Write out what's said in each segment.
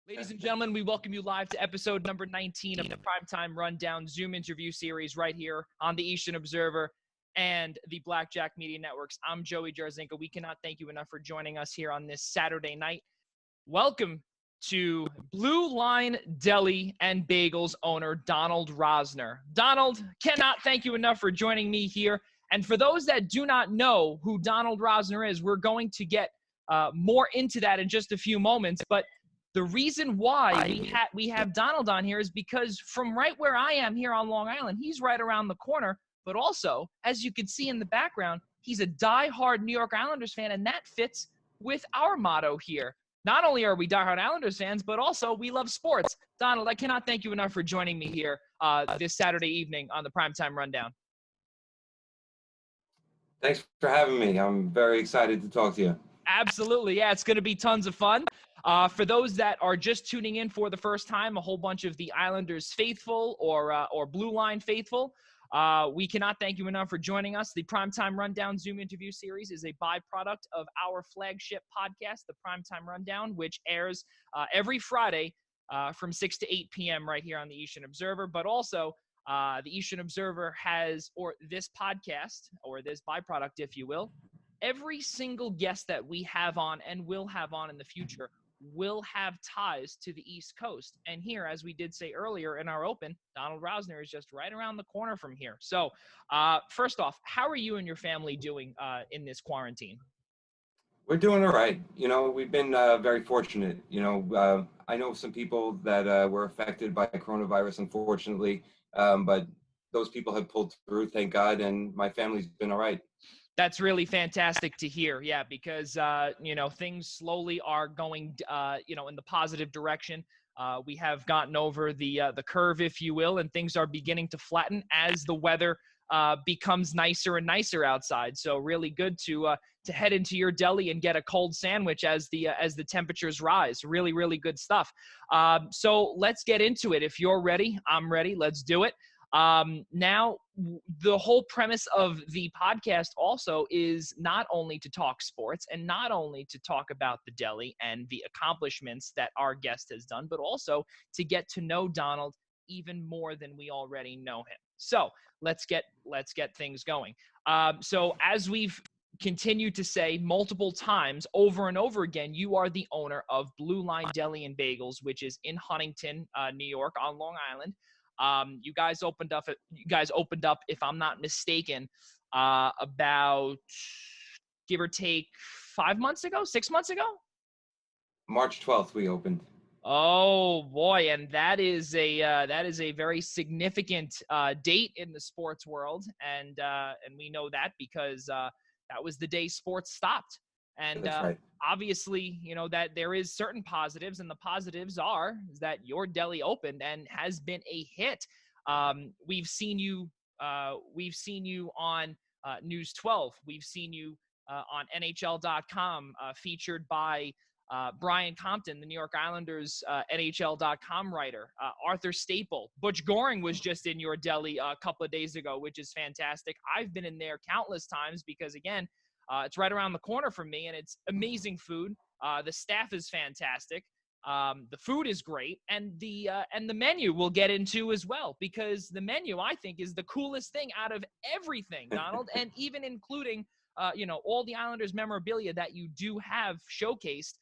Ladies and gentlemen, we welcome you live to episode number 19 of the Primetime Rundown Zoom interview series right here on the Eastern Observer and the Blackjack Media Networks. I'm Joey Jarzynka. We cannot thank you enough for joining us here on this Saturday night. Welcome to Blue Line Deli and Bagels owner Donald Rosner. Donald, cannot thank you enough for joining me here. And for those that do not know who Donald Rosner is, we're going to get more into that in just a few moments. But the reason why we have Donald on here is because from right where I am here on Long Island, he's right around the corner. But also, as you can see in the background, he's a diehard New York Islanders fan, and that fits with our motto here. Not only are we diehard Islanders fans, but also we love sports. Donald, I cannot thank you enough for joining me here this Saturday evening on the Primetime Rundown. Thanks for having me. I'm very excited to talk to you. Absolutely. Yeah, it's going to be tons of fun. For those that are just tuning in for the first time, a whole bunch of the Islanders faithful or Blue Line faithful, we cannot thank you enough for joining us. The Primetime Rundown Zoom interview series is a byproduct of our flagship podcast, the Primetime Rundown, which airs every Friday from 6 to 8 p.m. right here on the Eastern Observer. But also, the Eastern Observer has, or this podcast, or this byproduct, if you will, every single guest that we have on and will have on in the future will have ties to the East Coast. And here, as we did say earlier in our open, Donald Rosner is just right around the corner from here. So first off, how are you and your family doing in this quarantine? We're doing all right. You know, we've been very fortunate. I know some people that were affected by coronavirus, unfortunately, but those people have pulled through, thank God, and my family's been all right. That's really fantastic to hear. Yeah, because, things slowly are going, in the positive direction. We have gotten over the curve, if you will, and things are beginning to flatten as the weather becomes nicer and nicer outside. So really good to head into your deli and get a cold sandwich as the temperatures rise. Really, really good stuff. So let's get into it. If you're ready, I'm ready. Let's do it. Now, the whole premise of the podcast also is not only to talk sports and not only to talk about the deli and the accomplishments that our guest has done, but also to get to know Donald even more than we already know him. So let's get things going. So as we've continued to say multiple times over and over again, you are the owner of Blue Line Deli and Bagels, which is in Huntington, New York on Long Island. You guys opened up, if I'm not mistaken, about give or take 6 months ago? March 12th, we opened. Oh boy. And that is a very significant, date in the sports world. And we know that because, that was the day sports stopped. And That's right. obviously, that there is certain positives, and the positives is that your deli opened and has been a hit. We've seen you on News 12. We've seen you on NHL.com, featured by Brian Compton, the New York Islanders NHL.com writer. Arthur Staple. Butch Goring was just in your deli a couple of days ago, which is fantastic. I've been in there countless times because, again, it's right around the corner from me, and it's amazing food. The staff is fantastic. The food is great, and the menu we'll get into as well, because the menu, I think, is the coolest thing out of everything, Donald, and even including all the Islanders memorabilia that you do have showcased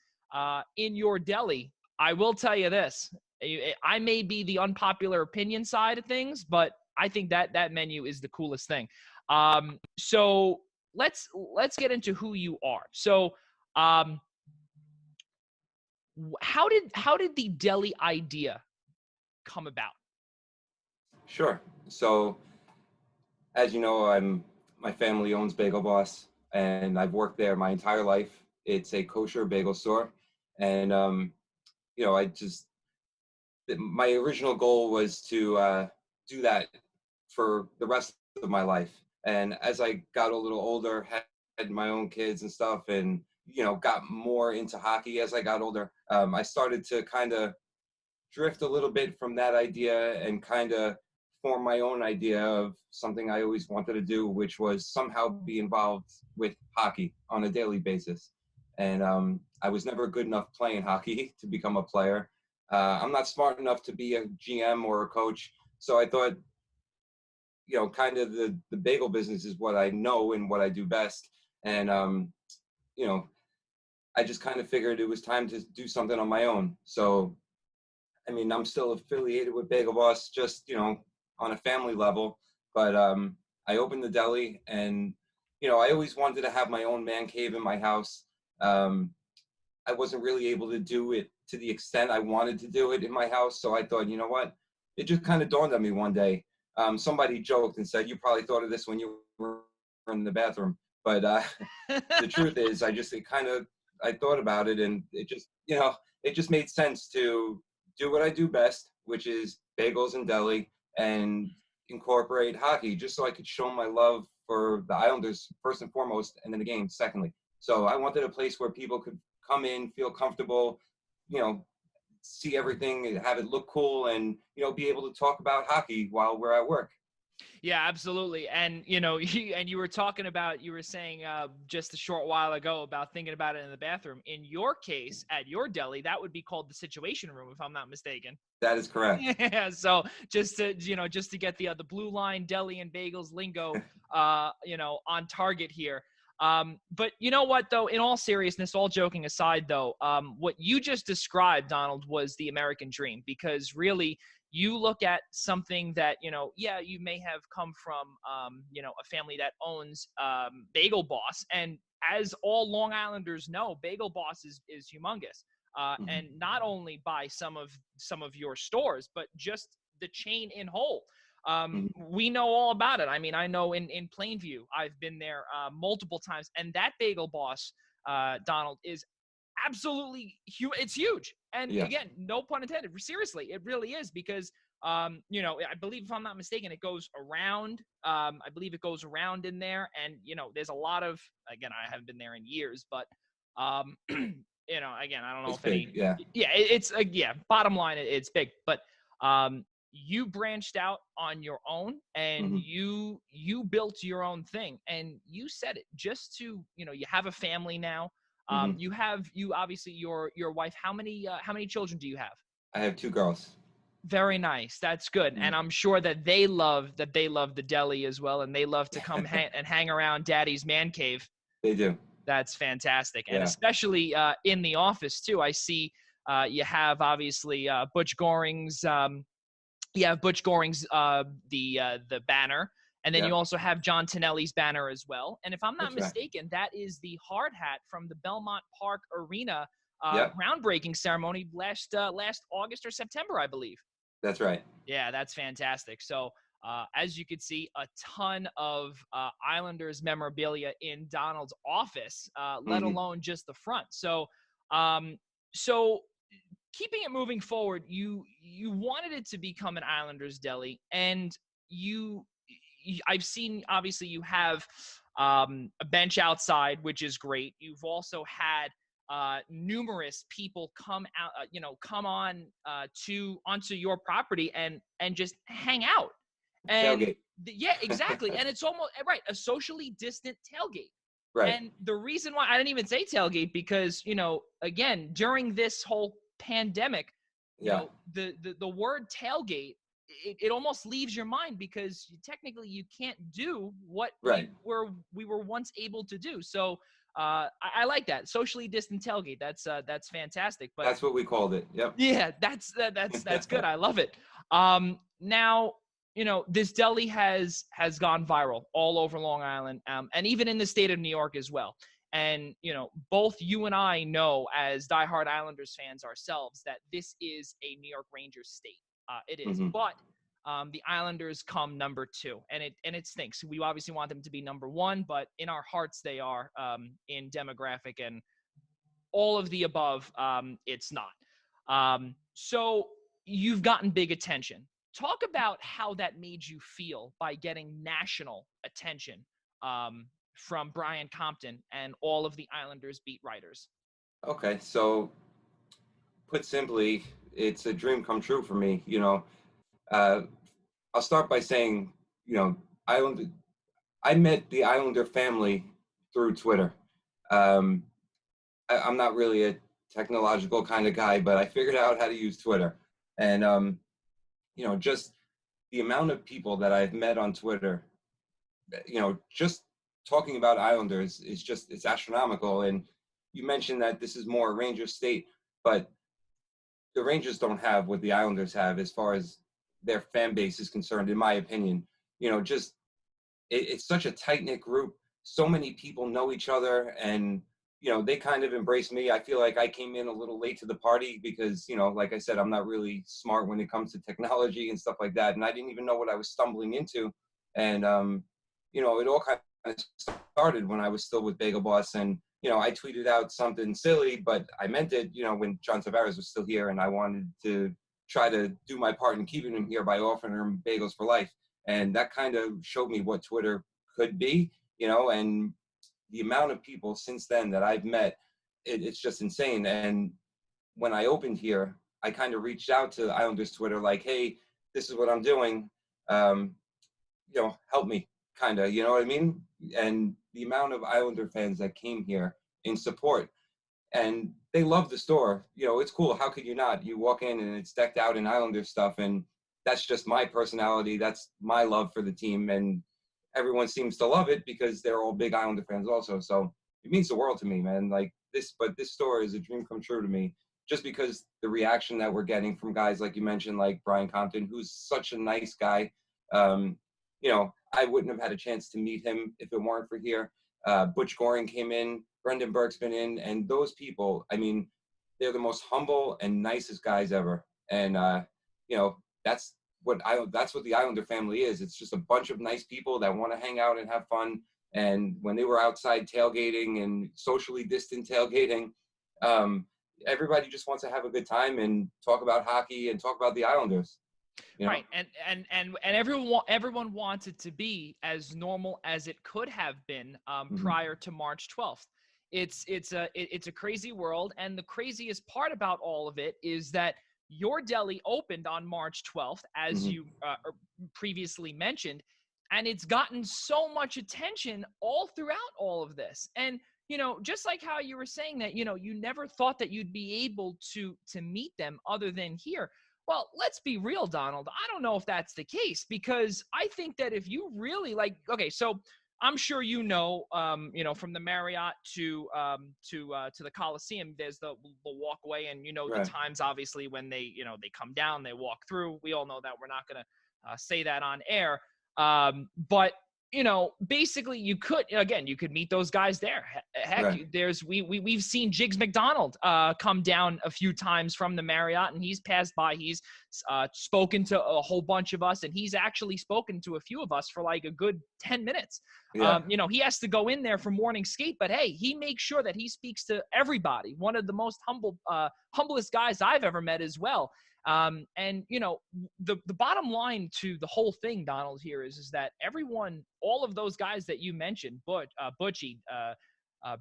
in your deli. I will tell you this: I may be the unpopular opinion side of things, but I think that menu is the coolest thing. So let's get into who you are. So, how did the deli idea come about? Sure. So, as you know, my family owns Bagel Boss, and I've worked there my entire life. It's a kosher bagel store, and my original goal was to do that for the rest of my life. And as I got a little older, had my own kids and stuff, and got more into hockey as I got older, I started to kind of drift a little bit from that idea and kind of form my own idea of something I always wanted to do, which was somehow be involved with hockey on a daily basis. And I was never good enough playing hockey to become a player. I'm not smart enough to be a GM or a coach. So I thought, kind of the bagel business is what I know and what I do best. And, you know, I just kind of figured it was time to do something on my own. So, I mean, I'm still affiliated with Bagel Boss, just, on a family level. But I opened the deli, and, I always wanted to have my own man cave in my house. Um, I wasn't really able to do it to the extent I wanted to do it in my house. So I thought, you know what? It just kind of dawned on me one day. Somebody joked and said, "You probably thought of this when you were in the bathroom." But the truth is, I thought about it, and it just made sense to do what I do best, which is bagels and deli, and incorporate hockey, just so I could show my love for the Islanders first and foremost, and then the game secondly. So I wanted a place where people could come in, feel comfortable, you know, see everything, have it look cool, and be able to talk about hockey while we're at work. Yeah, absolutely. And, you were talking about, you were saying just a short while ago about thinking about it in the bathroom. In your case, at your deli, that would be called the Situation Room, if I'm not mistaken. That is correct. Yeah. So just to get the Blue Line deli and bagels lingo, on target here. But you know what, though, in all seriousness, all joking aside, though, what you just described, Donald, was the American dream, because really, you look at something that, you may have come from, a family that owns Bagel Boss. And as all Long Islanders know, Bagel Boss is humongous. And not only by some of your stores, but just the chain in whole. We know all about it. I mean, I know in Plainview, I've been there multiple times, and that Bagel Boss, Donald, is absolutely huge. It's huge. And Yeah. again, no pun intended. Seriously, it really is, because I believe, if I'm not mistaken, it goes around. I believe it goes around in there, and there's a lot of. Again, I haven't been there in years, but again, I don't know It's if big. any. Yeah. Yeah, it's bottom line, it's big, but you branched out on your own, and you built your own thing, and you said it just to you have a family now. You obviously your wife. How many children do you have? I have 2 girls. Very nice. That's good. And I'm sure that they love the deli as well, and they love to come and hang around Daddy's man cave. They do. That's fantastic. And Yeah. especially in the office too. I see you have obviously Butch Goring's you have Butch Goring's the banner, and then Yeah. you also have John Tonelli's banner as well. And if I'm not That's right. mistaken, that is the hard hat from the Belmont Park Arena Yep. groundbreaking ceremony last August or September, I believe. That's right. Yeah, that's fantastic. So as you can see, a ton of Islanders memorabilia in Donald's office, let alone just the front. So so keeping it moving forward, you wanted it to become an Islanders deli, and I've seen, obviously, you have a bench outside, which is great. You've also had numerous people come out, come on onto your property and just hang out. And Tailgate. yeah, exactly. And it's almost right, a socially distant tailgate. Right. And the reason why I didn't even say tailgate, because again, during this whole pandemic, the word tailgate, it almost leaves your mind, because technically you can't do what we were once able to do. So I like that, socially distant tailgate. That's fantastic. But that's what we called it. Yep. Yeah, that's good. I love it. Now, this deli has gone viral all over Long Island, and even in the state of New York as well. And, both you and I know, as diehard Islanders fans ourselves, that this is a New York Rangers state. It is. But the Islanders come number 2, and it stinks. We obviously want them to be number 1, but in our hearts they are, in demographic and all of the above. It's not. So you've gotten big attention. Talk about how that made you feel by getting national attention from Brian Compton and all of the Islanders beat writers. Okay, so put simply, it's a dream come true for me. I'll start by saying, I met the Islander family through Twitter. I'm not really a technological kind of guy, but I figured out how to use Twitter. And, just the amount of people that I've met on Twitter, just talking about Islanders is just, it's astronomical. And you mentioned that this is more a Ranger state, but the Rangers don't have what the Islanders have as far as their fan base is concerned, in my opinion. Just it's such a tight knit group. So many people know each other, and they kind of embrace me. I feel like I came in a little late to the party because, like I said, I'm not really smart when it comes to technology and stuff like that, and I didn't even know what I was stumbling into. And it all kind of started when I was still with Bagel Boss, and I tweeted out something silly, but I meant it. When John Tavares was still here, and I wanted to try to do my part in keeping him here by offering him bagels for life. And that kind of showed me what Twitter could be, and the amount of people since then that I've met, it's just insane. And when I opened here, I kind of reached out to Islanders Twitter, like, hey, this is what I'm doing. Help me, kind of, you know what I mean? And the amount of Islander fans that came here in support, and they love the store. It's cool. How could you not? You walk in and it's decked out in Islander stuff, and that's just my personality. That's my love for the team, and everyone seems to love it because they're all big Islander fans also. So it means the world to me, man. Like this, but this store is a dream come true to me, just because the reaction that we're getting from guys like you mentioned, like Brian Compton, who's such a nice guy. I wouldn't have had a chance to meet him if it weren't for here. Butch Goring came in, Brendan Burke's been in, and those people, I mean, they're the most humble and nicest guys ever. And that's what the Islander family is. It's just a bunch of nice people that want to hang out and have fun. And when they were outside tailgating and socially distant tailgating, everybody just wants to have a good time and talk about hockey and talk about the Islanders. Right, and everyone wants it to be as normal as it could have been prior to March 12th. It's a crazy world, and the craziest part about all of it is that your deli opened on March 12th, as you previously mentioned, and it's gotten so much attention all throughout all of this. And just like how you were saying that you never thought that you'd be able to meet them other than here. Well, let's be real, Donald. I don't know if that's the case, because I think that if you really okay, so I'm sure from the Marriott to the Coliseum, there's the walkway, and right. The times obviously when they come down, they walk through. We all know that. We're not gonna say that on air, but basically you could meet those guys there. Heck, right. We've seen Jigs McDonald come down a few times from the Marriott, and he's passed by. He's spoken to a whole bunch of us, and he's actually spoken to a few of us for like a good 10 minutes. Yeah. He has to go in there for morning skate, but hey, he makes sure that he speaks to everybody. One of the most humblest guys I've ever met as well. And the bottom line to the whole thing, Donald, here is that everyone, all of those guys that you mentioned, Butchie,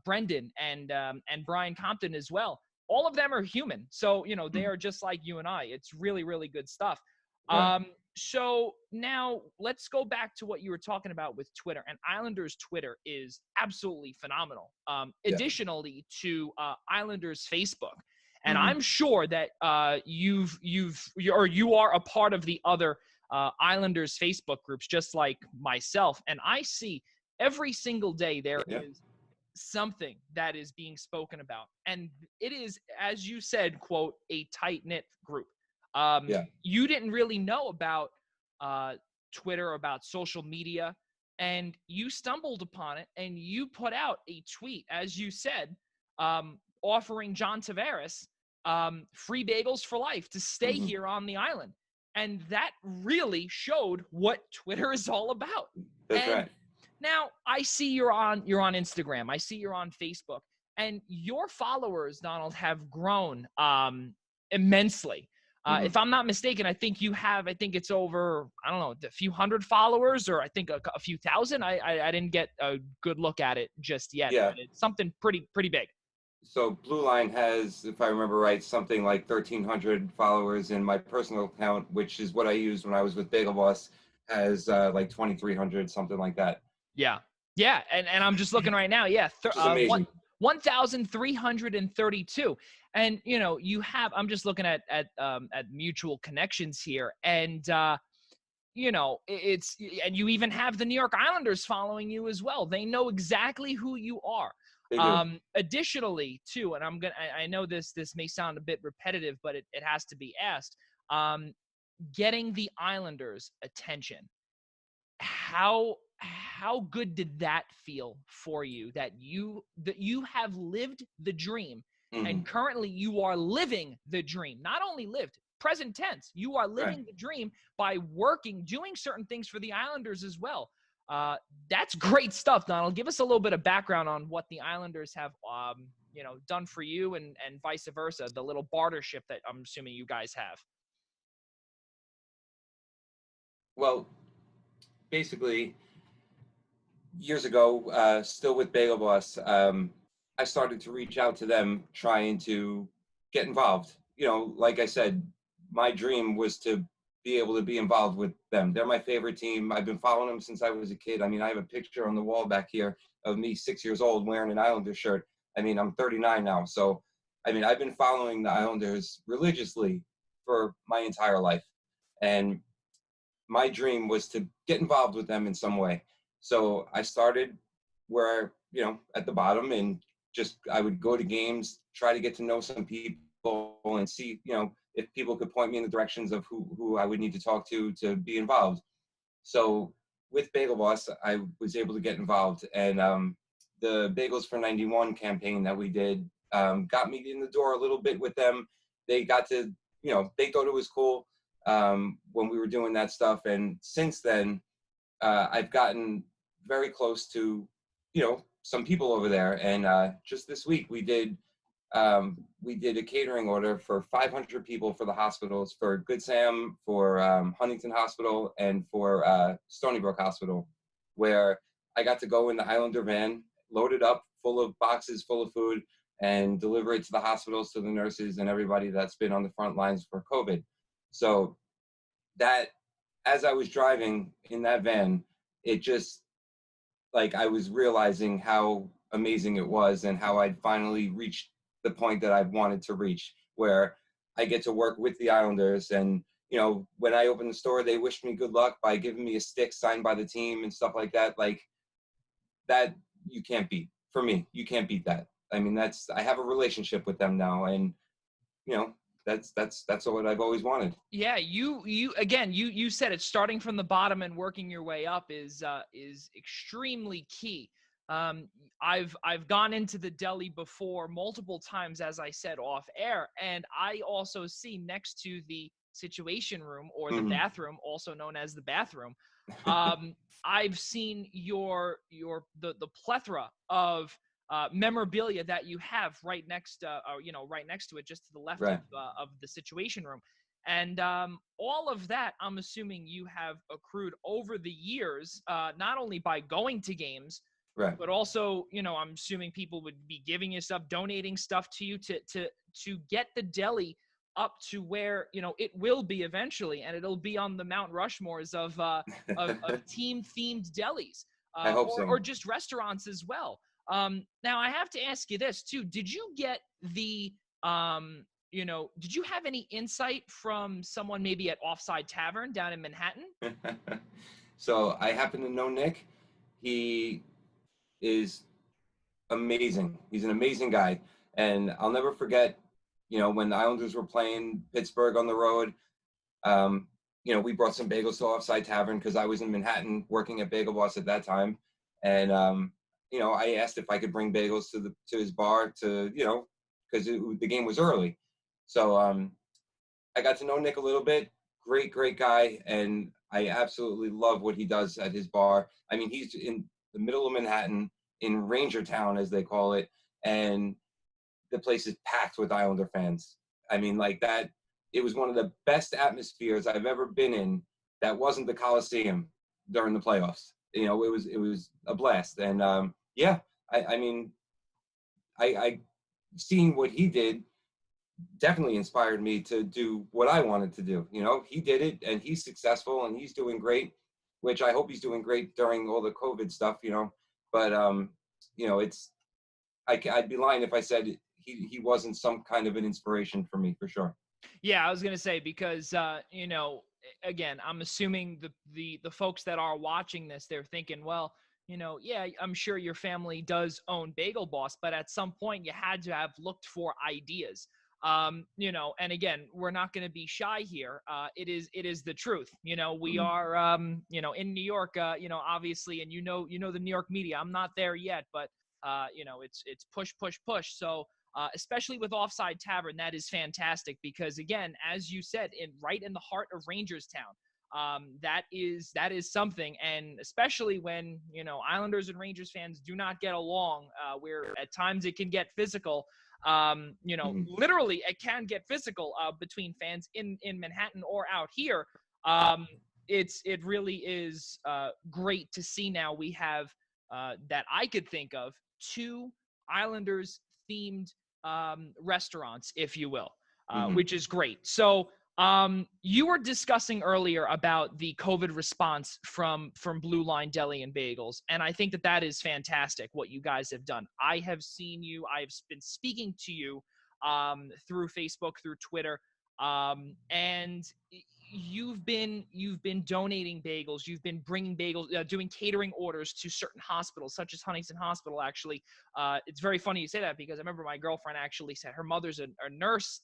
Brendan, and Brian Compton as well, all of them are human. So they are just like you and I. It's really, really good stuff. Right. So now let's go back to what you were talking about with Twitter. And Islanders Twitter is absolutely phenomenal. Additionally to Islanders Facebook. And I'm sure that you are a part of the other Islanders Facebook groups, just like myself. And I see every single day there is something that is being spoken about. And it is, as you said, quote, a tight-knit group. You didn't really know about Twitter, about social media, and you stumbled upon it, and you put out a tweet, as you said, offering John Tavares free bagels for life to stay here on the island. And that really showed what Twitter is all about. That's right. Now I see you're on Instagram. I see you're on Facebook, and your followers, Donald, have grown immensely. If I'm not mistaken, I think it's over, I don't know, a few hundred followers, or I think a few thousand. I didn't get a good look at it just yet. Yeah. But it's something pretty big. So Blue Line has, if I remember right, something like 1,300 followers, and my personal account, which is what I used when I was with Bagel Boss, has like 2,300, something like that. Yeah. And I'm just looking right now. Yeah. Which is amazing. 1,332. And, you know, you have, I'm just looking at mutual connections here. And, you know, it's, and you even have the New York Islanders following you as well. They know exactly who you are. They do. Additionally, too, and I know this may sound a bit repetitive, but it has to be asked. Getting the Islanders' attention. How good did that feel for you, that you have lived the dream, and Hmm. currently you are living the dream? Not only lived, present tense, you are Right. living the dream by working, doing certain things for the Islanders as well. That's great stuff, Donald. Give us a little bit of background on what the Islanders have you know, done for you, and vice versa, the little bartership that I'm assuming you guys have. Well, basically, years ago, still with Bagel Boss, I started to reach out to them, trying to get involved. You know, like I said, my dream was to be able to be involved with them. They're my favorite team. I've been following them since I was a kid. I mean, I have a picture on the wall back here of me 6 years old wearing an Islander shirt. I mean, I'm 39 now. So, I mean, I've been following the Islanders religiously for my entire life. And my dream was to get involved with them in some way. So I started where, you know, at the bottom, and just I would go to games, try to get to know some people and see, you know, if people could point me in the directions of who I would need to talk to be involved. So with Bagel Boss, I was able to get involved, and the Bagels for 91 campaign that we did got me in the door a little bit with them. They got to, you know, they thought it was cool when we were doing that stuff, and since then, I've gotten very close to, you know, some people over there. And just this week, we did a catering order for 500 people for the hospitals, for Good Sam, for Huntington Hospital, and for Stony Brook Hospital, where I got to go in the Islander van, load it up full of boxes full of food, and deliver it to the hospitals, to the nurses, and everybody that's been on the front lines for COVID. So that, as I was driving in that van, it just, like, I was realizing how amazing it was, and how I'd finally reached the point that I've wanted to reach, where I get to work with the Islanders. And, you know, when I opened the store, they wished me good luck by giving me a stick signed by the team and stuff like that. Like, that you can't beat. For me, you can't beat that. I mean, that's, I have a relationship with them now, and, you know, that's what I've always wanted. Yeah, you again, you said it, starting from the bottom and working your way up is extremely key. Um, I've gone into the deli before multiple times, as I said off air, and I also see next to the situation room, or the Hmm. bathroom, also known as the bathroom. Um, I've seen the plethora of memorabilia that you have right next, or, you know, right next to it, just to the left Right, of the situation room. And all of that, I'm assuming you have accrued over the years, not only by going to games, right. but also, you know, I'm assuming people would be giving you stuff, donating stuff to you to get the deli up to where, you know, it will be eventually, and it'll be on the Mount Rushmores of team themed delis, I hope or so. just restaurants as well. Now I have to ask you this too: did you get the you know, did you have any insight from someone maybe at Offside Tavern down in Manhattan? So I happen to know Nick. He is amazing. He's an amazing guy. And I'll never forget, you know, when the Islanders were playing Pittsburgh on the road, um, you know, we brought some bagels to Offside Tavern because I was in Manhattan working at Bagel Boss at that time. And, you know, I asked if I could bring bagels to his bar to, you know, because the game was early. So I got to know Nick a little bit. Great, great guy. And I absolutely love what he does at his bar. I mean, he's in the middle of Manhattan, in Ranger Town, as they call it. And the place is packed with Islander fans. I mean, like that, it was one of the best atmospheres I've ever been in that wasn't the Coliseum during the playoffs. You know, it was a blast. And yeah, I mean, I seeing what he did definitely inspired me to do what I wanted to do. You know, he did it, and he's successful, and he's doing great, which I hope he's doing great during all the COVID stuff, you know. But you know, I'd be lying if I said he wasn't some kind of an inspiration for me, for sure. Yeah, I was gonna say because again, I'm assuming the folks that are watching this, they're thinking, well, yeah, I'm sure your family does own Bagel Boss, but at some point you had to have looked for ideas. And again, we're not going to be shy here. It is the truth. We Mhm. are, in New York, obviously, and the New York media. I'm not there yet, but it's push, push, push. So especially with Offside Tavern, that is fantastic because, again, as you said, right in the heart of Rangerstown, that is something, and especially when Islanders and Rangers fans do not get along, where at times it can get physical. Mhm. Literally, it can get physical between fans in Manhattan or out here. Um, it really is great to see now we have that I could think of two Islanders themed restaurants, if you will, Mhm. which is great. So you were discussing earlier about the COVID response from Blue Line Deli and Bagels, and I think that is fantastic what you guys have done. I have seen you. I've been speaking to you through Facebook, through Twitter, and you've been donating bagels. You've been bringing bagels, doing catering orders to certain hospitals, such as Huntington Hospital. Actually, it's very funny you say that because I remember my girlfriend actually said her mother's a nurse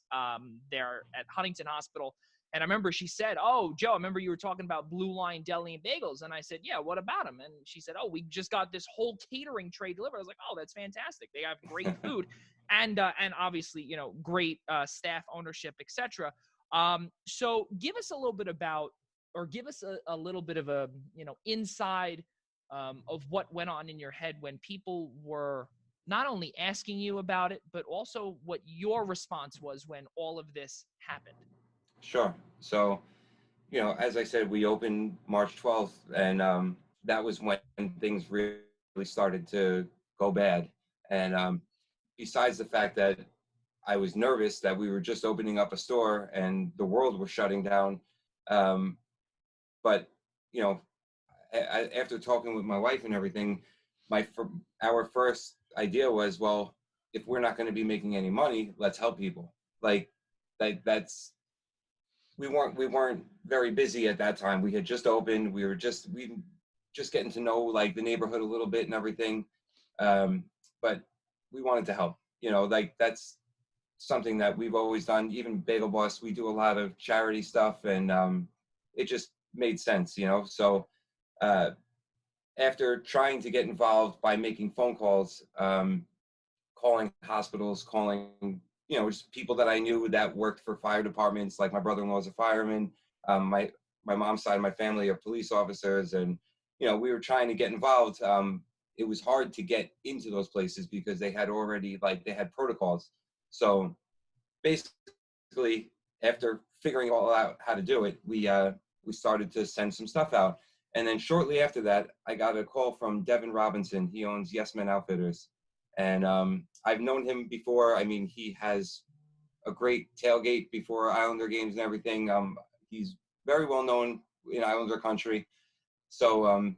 there at Huntington Hospital. And I remember she said, "Oh, Joe, I remember you were talking about Blue Line Deli and Bagels." And I said, "Yeah, what about them?" And she said, "Oh, we just got this whole catering tray delivered." I was like, "Oh, that's fantastic. They have great food and obviously, great staff ownership, etc." So give us a little bit about, or give us a little bit of a, inside of what went on in your head when people were not only asking you about it, but also what your response was when all of this happened. Sure. So, as I said, we opened March 12th, and that was when things really started to go bad. And besides the fact that I was nervous that we were just opening up a store and the world was shutting down, um, but you know, after talking with my wife and everything, our first idea was, well, if we're not going to be making any money, let's help people. Like, that's we weren't very busy at that time. We had just opened. We just getting to know like the neighborhood a little bit and everything. Um, but we wanted to help. Like that's something that we've always done. Even Bagel Boss, we do a lot of charity stuff, and it just made sense. So uh, after trying to get involved by making phone calls, calling hospitals, calling just people that I knew that worked for fire departments. Like my brother-in-law is a fireman. My mom's side of my family are police officers, and we were trying to get involved. It was hard to get into those places because they had protocols. So basically, after figuring all out how to do it, we started to send some stuff out. And then shortly after that, I got a call from Devin Robinson. He owns Yes Men Outfitters, and I've known him before. I mean, he has a great tailgate before Islander games and everything. He's very well known in Islander country. So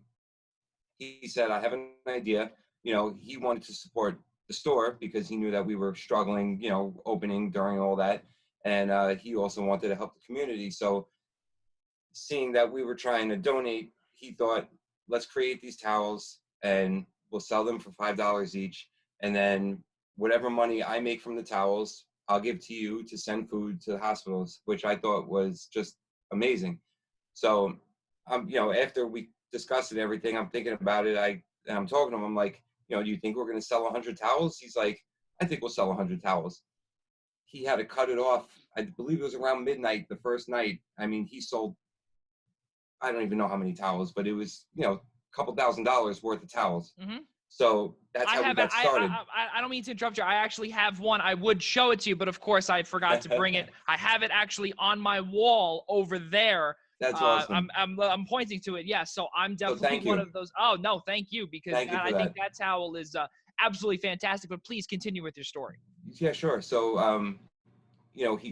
he said, I have an idea. He wanted to support the store because he knew that we were struggling, opening during all that. And he also wanted to help the community. So seeing that we were trying to donate, he thought, let's create these towels and we'll sell them for $5 each. And then whatever money I make from the towels, I'll give to you to send food to the hospitals, which I thought was just amazing. So, after we discussed it, everything, I'm thinking about it. And I'm talking to him. I'm like, do you think we're going to sell 100 towels? He's like, I think we'll sell 100 towels. He had to cut it off. I believe it was around midnight the first night. I mean, he sold, I don't even know how many towels, but it was, a couple $1,000s worth of towels. Mm-hmm. So that's I how we have. got started. I don't mean to interrupt you. I actually have one. I would show it to you, but of course I forgot to bring it. I have it actually on my wall over there. That's awesome. I'm pointing to it. Yeah. So I'm So definitely thank one you. of those. Oh no, thank you, because Thank you for I think that. that towel is absolutely fantastic. But please continue with your story. Yeah, sure. So,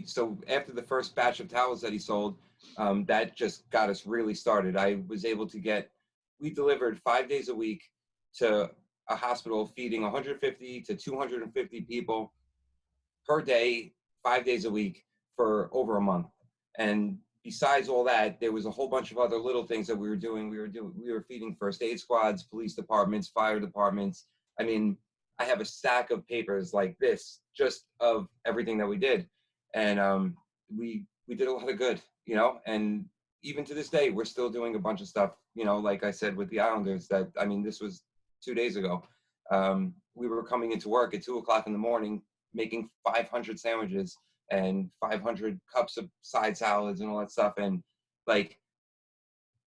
so after the first batch of towels that he sold, that just got us really started. We delivered 5 days a week to a hospital feeding 150 to 250 people per day, 5 days a week for over a month. And besides all that, there was a whole bunch of other little things that we were doing. We were feeding first aid squads, police departments, fire departments. I mean, I have a stack of papers like this just of everything that we did. And we did a lot of good, you know, and even to this day, we're still doing a bunch of stuff, you know, like I said, with the Islanders that, I mean, this was 2 days ago. We were coming into work at 2 o'clock in the morning, making 500 sandwiches and 500 cups of side salads and all that stuff. And like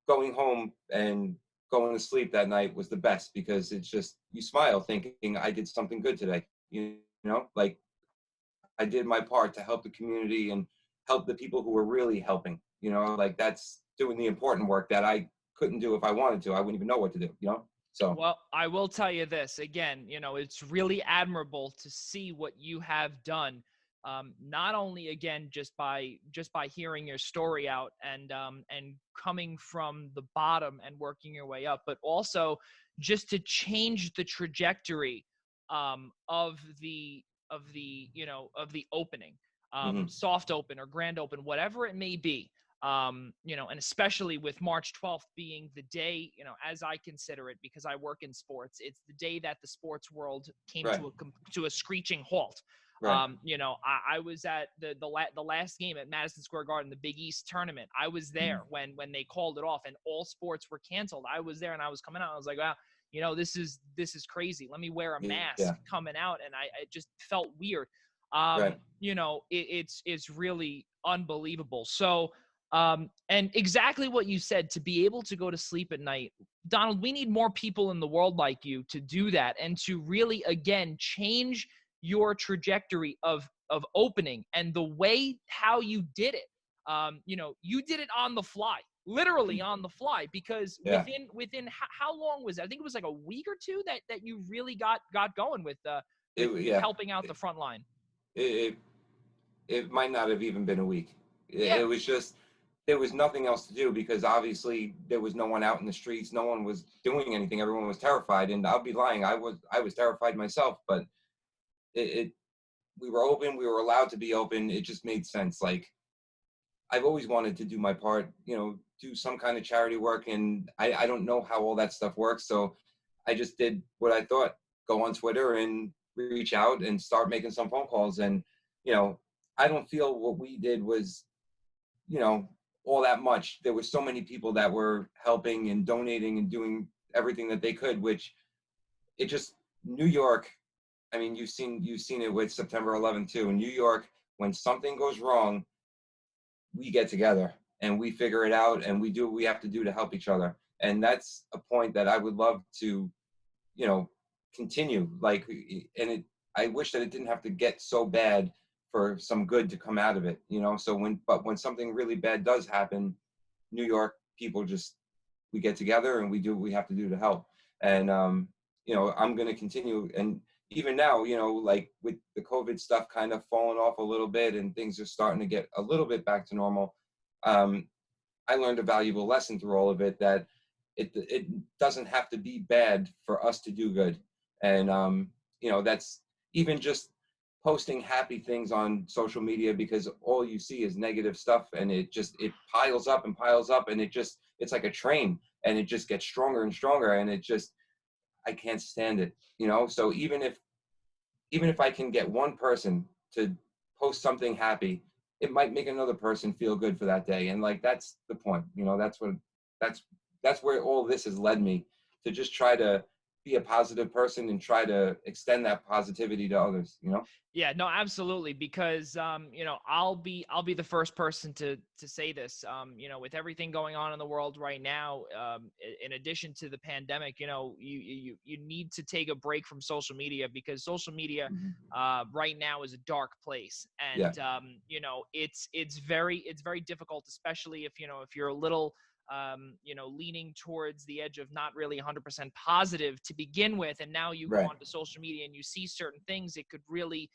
going home and going to sleep that night was the best because it's just, you smile thinking I did something good today. You know, like I did my part to help the community and help the people who were really helping, you know, like that's doing the important work that I couldn't do if I wanted to. I wouldn't even know what to do, you know? So, Well, I will tell you this again, it's really admirable to see what you have done. Not only again just by hearing your story out and coming from the bottom and working your way up, but also just to change the trajectory of the opening, mhm, soft open or grand open, whatever it may be. And especially with March 12th being the day, as I consider it, because I work in sports, it's the day that the sports world came right, to a screeching halt. right, I was at the last game at Madison Square Garden, the Big East tournament. I was there mhm, when they called it off and all sports were canceled. I was there and I was coming out. I was like, wow, this is crazy. Let me wear a mask yeah, coming out, and it just felt weird. right, It's really unbelievable. So, and exactly what you said, to be able to go to sleep at night, Donald, we need more people in the world like you to do that and to really, again, change your trajectory of opening and the way how you did it. You did it on the fly, literally mm, on the fly, because yeah. within how long was it? I think it was like a week or two that you really got going with Yeah, helping out the front line. it, it might not have even been a week. Yeah. It was just, there was nothing else to do because obviously there was no one out in the streets. No one was doing anything. Everyone was terrified. And I'll be lying. I was terrified myself, but it we were open. We were allowed to be open. It just made sense. Like I've always wanted to do my part, you know, do some kind of charity work. And I don't know how all that stuff works. So I just did what I thought, go on Twitter and reach out and start making some phone calls. And, you know, I don't feel what we did was, you know, all that much. There were so many people that were helping and donating and doing everything that they could, which it just, New York, I mean, you've seen it with September 11th too. In New York, when something goes wrong, we get together and we figure it out and we do what we have to do to help each other. And that's a point that I would love to, you know, continue. Like, and I wish that it didn't have to get so bad for some good to come out of it, you know. So when something really bad does happen, New York people just, we get together and we do what we have to do to help. And you know, I'm going to continue. And even now, you know, like with the COVID stuff kind of falling off a little bit and things are starting to get a little bit back to normal. um, I learned a valuable lesson through all of it, that it doesn't have to be bad for us to do good. And you know, that's even just posting happy things on social media, because all you see is negative stuff and it piles up and piles up, and it's like a train and it just gets stronger and stronger, and it just, I can't stand it, you know. So even if I can get one person to post something happy, it might make another person feel good for that day. And like that's the point, you know. That's that's where all this has led me, to just try to be a positive person and try to extend that positivity to others, you know. Yeah, no, absolutely. Because I'll be the first person to say this. With everything going on in the world right now, in addition to the pandemic, you need to take a break from social media, because social media Mhm. right now is a dark place, Yeah, and it's very difficult, especially if you're a little leaning towards the edge of not really 100% positive to begin with, and now you go right, onto social media and you see certain things, it could really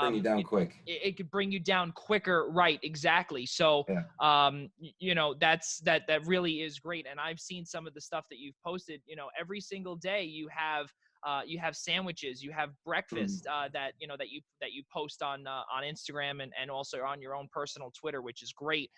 bring you um, down it, quick. it could bring you down quicker. Right, exactly. So Yeah, that really is great, and I've seen some of the stuff that you've posted. Every single day you have you have sandwiches, you have breakfast that you post on Instagram and also on your own personal Twitter, which is great.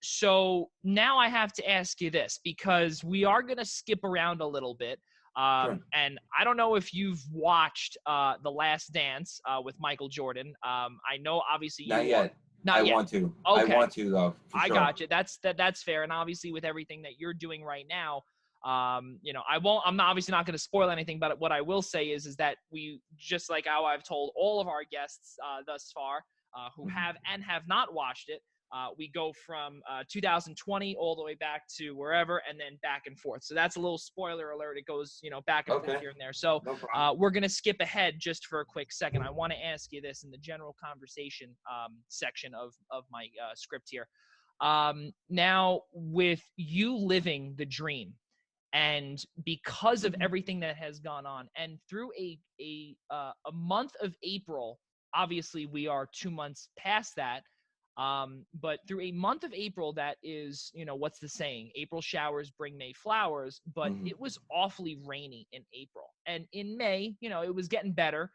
So now I have to ask you this, because we are going to skip around a little bit. Sure. And I don't know if you've watched The Last Dance with Michael Jordan. I know obviously Not you are. yet. Not I yet. want to. I Okay. want to though, for I sure. got you. That's fair. And obviously with everything that you're doing right now, I'm not, obviously not going to spoil anything, but what I will say is that we, just like how I've told all of our guests thus far who have and have not watched it, we go from 2020 all the way back to wherever and then back and forth. So that's a little spoiler alert. It goes, back and forth Okay. here and there. So No problem. we're going to skip ahead just for a quick second. I want to ask you this in the general conversation section of my script here. Now, with you living the dream, and because of everything that has gone on, and through a month of April, obviously we are 2 months past that, but through a month of April, that is, what's the saying? April showers bring May flowers, but it was awfully rainy in April, and in May, it was getting better,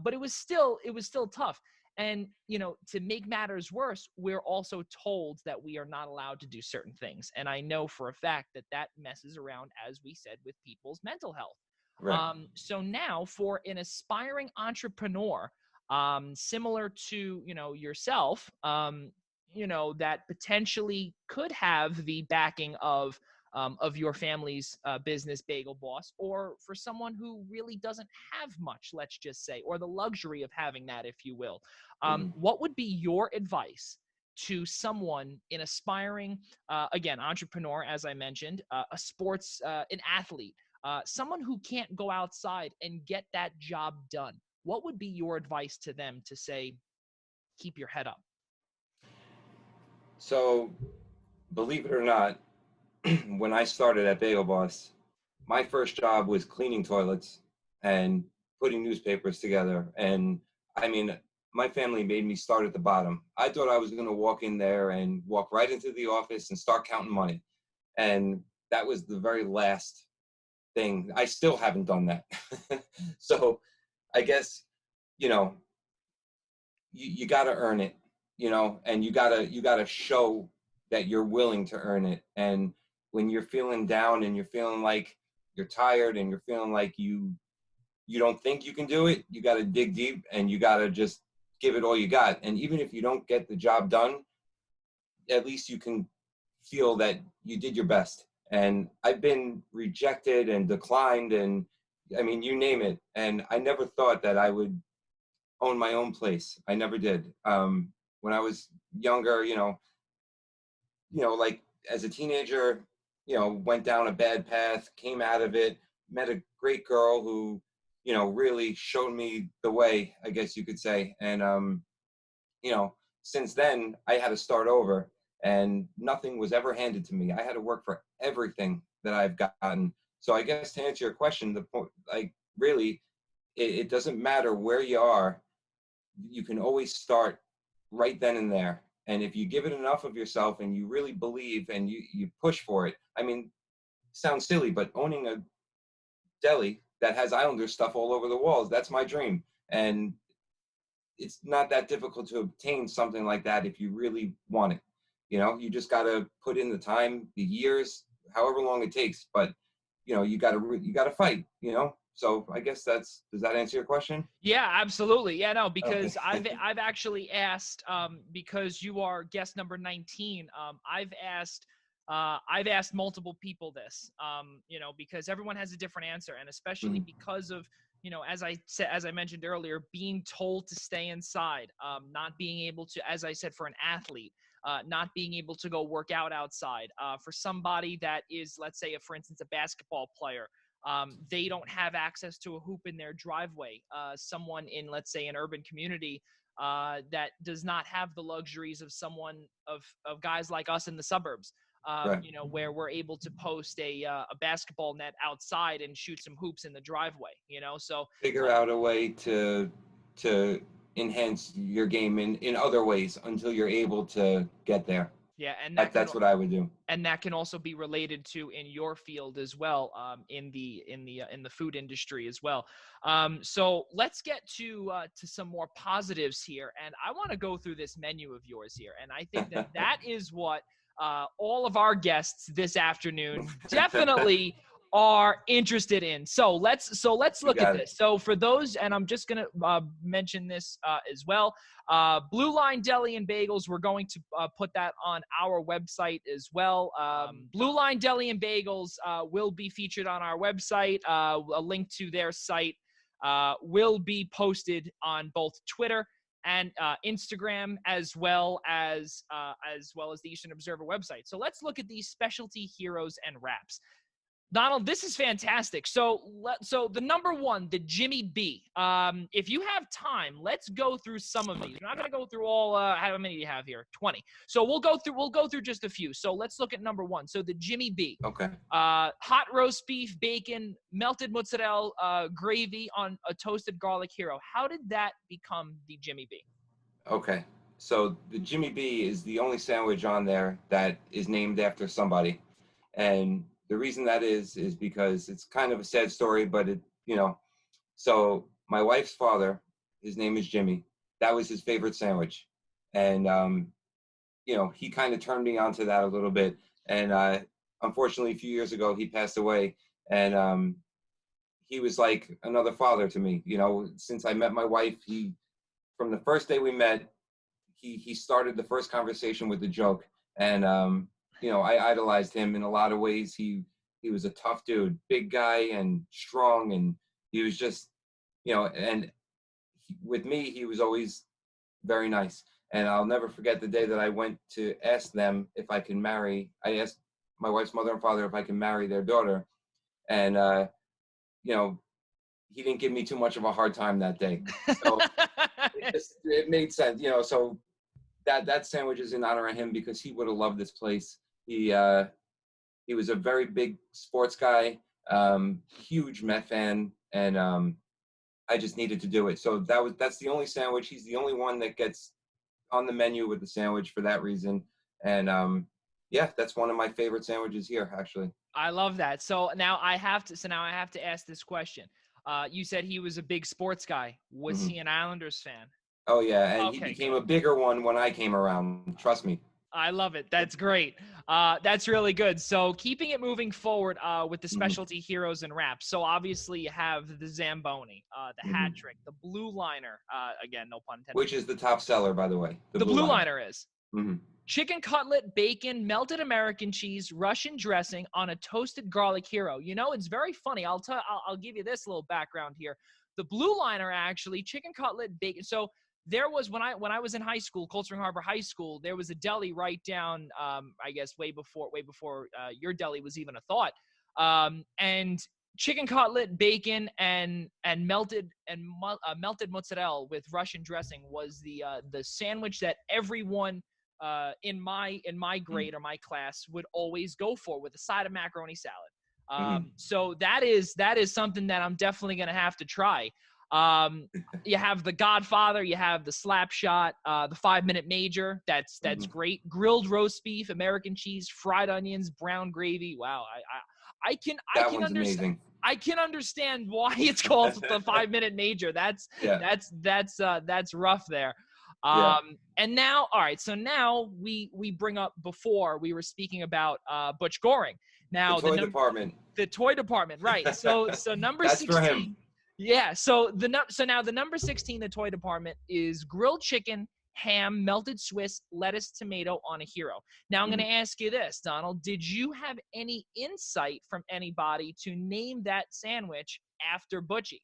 but it was still tough. And, to make matters worse, we're also told that we are not allowed to do certain things. And I know for a fact that messes around, as we said, with people's mental health. Right. So now for an aspiring entrepreneur, similar to, yourself, that potentially could have the backing of your family's business, Bagel Boss, or for someone who really doesn't have much, let's just say, or the luxury of having that, if you will. What would be your advice to someone in aspiring, again, entrepreneur, as I mentioned, a sports, an athlete, someone who can't go outside and get that job done? What would be your advice to them to say, keep your head up? So, believe it or not, when I started at Bagel Boss, my first job was cleaning toilets and putting newspapers together. And I mean, my family made me start at the bottom. I thought I was going to walk in there and walk right into the office and start counting money. And that was the very last thing. I still haven't done that. So I guess, you know, you got to earn it, and you got to show that you're willing to earn it. And when you're feeling down and you're feeling like you're tired and you're feeling like you don't think you can do it, you got to dig deep and you got to just give it all you got. And even if you don't get the job done, at least you can feel that you did your best. And I've been rejected and declined, and I mean, you name it. And I never thought that I would own my own place. I never did. When I was younger, like as a teenager, went down a bad path, came out of it, met a great girl who, really showed me the way, I guess you could say. And, since then I had to start over, and nothing was ever handed to me. I had to work for everything that I've gotten. So I guess to answer your question, the point, like, really, it doesn't matter where you are. You can always start right then and there. And if you give it enough of yourself and you really believe and you push for it, I mean, sounds silly, but owning a deli that has Islander stuff all over the walls, that's my dream. And it's not that difficult to obtain something like that if you really want it. You just got to put in the time, the years, however long it takes. But you got to fight. So I guess does that answer your question? Yeah, absolutely. Yeah, no, Okay. because I've actually asked, because you are guest number 19. I've asked multiple people this, because everyone has a different answer, and especially Mhm. because of, as I mentioned earlier, being told to stay inside, not being able to, as I said, for an athlete, not being able to go work out outside, for somebody that is, let's say, for instance, a basketball player. They don't have access to a hoop in their driveway. Someone in, let's say, an urban community that does not have the luxuries of someone of guys like us in the suburbs. Right. Where we're able to post a basketball net outside and shoot some hoops in the driveway. So Figure out a way to enhance your game in other ways until you're able to get there. Yeah, and That's what I would do. and that can also be related to in your field as well, in the food industry as well. So let's get to some more positives here, and I want to go through this menu of yours here, and I think that is what all of our guests this afternoon definitely are interested in. So let's You look at got it. this. So for those, and I'm just gonna mention this as well. Blue Line Deli and Bagels, we're going to put that on our website as well. Blue Line Deli and Bagels will be featured on our website. A link to their site will be posted on both Twitter and Instagram, as well as the Eastern Observer website. So let's look at these specialty heroes and wraps. Donald, this is fantastic. So the number one, the Jimmy B. If you have time, let's go through some of these. We're not going to go through all. How many do you have here? 20. So we'll go through just a few. So let's look at number one. So the Jimmy B. Okay. Hot roast beef, bacon, melted mozzarella, gravy on a toasted garlic hero. How did that become the Jimmy B? Okay. So the Jimmy B is the only sandwich on there that is named after somebody. And the reason that is because it's kind of a sad story, but so my wife's father, his name is Jimmy. That was his favorite sandwich. And, he kind of turned me onto that a little bit. And unfortunately, a few years ago, he passed away. And he was like another father to me. Since I met my wife, from the first day we met, he started the first conversation with a joke. And I idolized him in a lot of ways. He was a tough dude, big guy and strong, and he was just, with me, he was always very nice. And I'll never forget the day that I went to ask them if I can marry. I asked my wife's mother and father if I can marry their daughter, and he didn't give me too much of a hard time that day. So it made sense, So that sandwich is in honor of him because he would have loved this place. He was a very big sports guy, huge Met fan, and I just needed to do it. So that's the only sandwich. He's the only one that gets on the menu with the sandwich for that reason. And that's one of my favorite sandwiches here, actually. I love that. So now I have to ask this question. You said he was a big sports guy. Was he an Islanders fan? Oh yeah, and Okay, he became a bigger one when I came around. Trust me. I love it. That's great. That's really good. So keeping it moving forward with the specialty heroes and wraps. So obviously you have the Zamboni, the hat trick, the blue liner. Again, no pun intended. Which is the top seller, by the way. The blue liner is. Mm-hmm. Chicken cutlet, bacon, melted American cheese, Russian dressing on a toasted garlic hero. It's very funny. I'll give you this little background here. The blue liner, actually, chicken cutlet, bacon. So there was when I was in high school, Cold Spring Harbor High School, there was a deli right down, I guess way before your deli was even a thought. And chicken cutlet, bacon, and melted mozzarella with Russian dressing was the sandwich that everyone in my grade or my class would always go for, with a side of macaroni salad. So that is something that I'm definitely gonna have to try. You have the Godfather, you have the slap shot, the 5-minute major. That's great. Grilled roast beef, American cheese, fried onions, brown gravy. Wow, I can understand. Amazing. I can understand why it's called the 5-minute major. That's rough there. And now, all right. So now we bring up, before we were speaking about Butch Goring. Now the department. The toy department, right? So number That's 16. For him. Yeah. So now the number 16, the toy department, is grilled chicken, ham, melted Swiss, lettuce, tomato on a hero. Now I'm going to ask you this, Donald. Did you have any insight from anybody to name that sandwich after Butchie?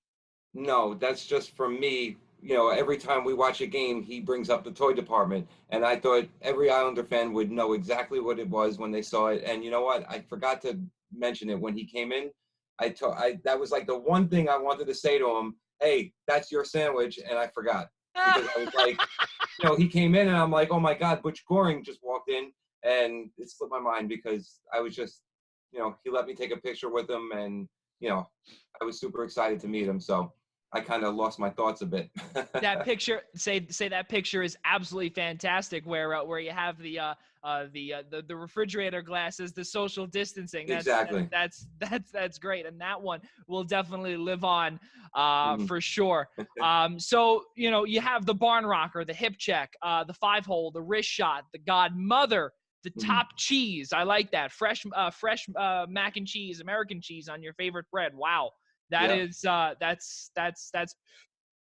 No, that's just from me. Every time we watch a game, he brings up the toy department, and I thought every Islander fan would know exactly what it was when they saw it. And you know what? I forgot to mention it when he came in. That was like the one thing I wanted to say to him. Hey, that's your sandwich, and I forgot, because I was like, he came in, and I'm like, oh my God, Butch Goring just walked in, and it slipped my mind because I was just, he let me take a picture with him, and I was super excited to meet him. So I kind of lost my thoughts a bit. That picture, say that picture is absolutely fantastic. Where you have the refrigerator glasses, the social distancing. Exactly. That's great, and that one will definitely live on Mhm. for sure. So you have the barn rocker, the hip check, the 5-hole, the wrist shot, the godmother, the Mhm. top cheese. I like that fresh mac and cheese, American cheese on your favorite bread. Wow, that Yep. is that's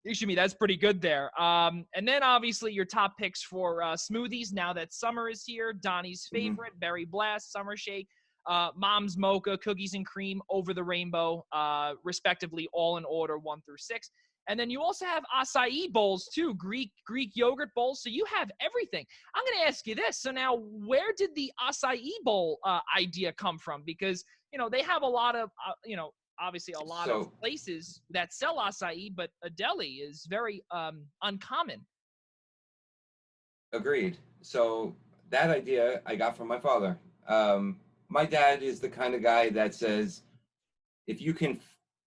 excuse me, that's pretty good there. And then obviously your top picks for smoothies. Now that summer is here, Donnie's Mhm. favorite, Berry Blast, Summer Shake, Mom's Mocha, Cookies and Cream, Over the Rainbow, respectively, all in order 1 through 6. And then you also have acai bowls too, Greek yogurt bowls. So you have everything. I'm going to ask you this. So now, where did the acai bowl idea come from? Because they have a lot of obviously a lot of So places that sell acai, but a deli is very uncommon. agreed. So that idea I got from my father. My dad is the kind of guy that says, if you can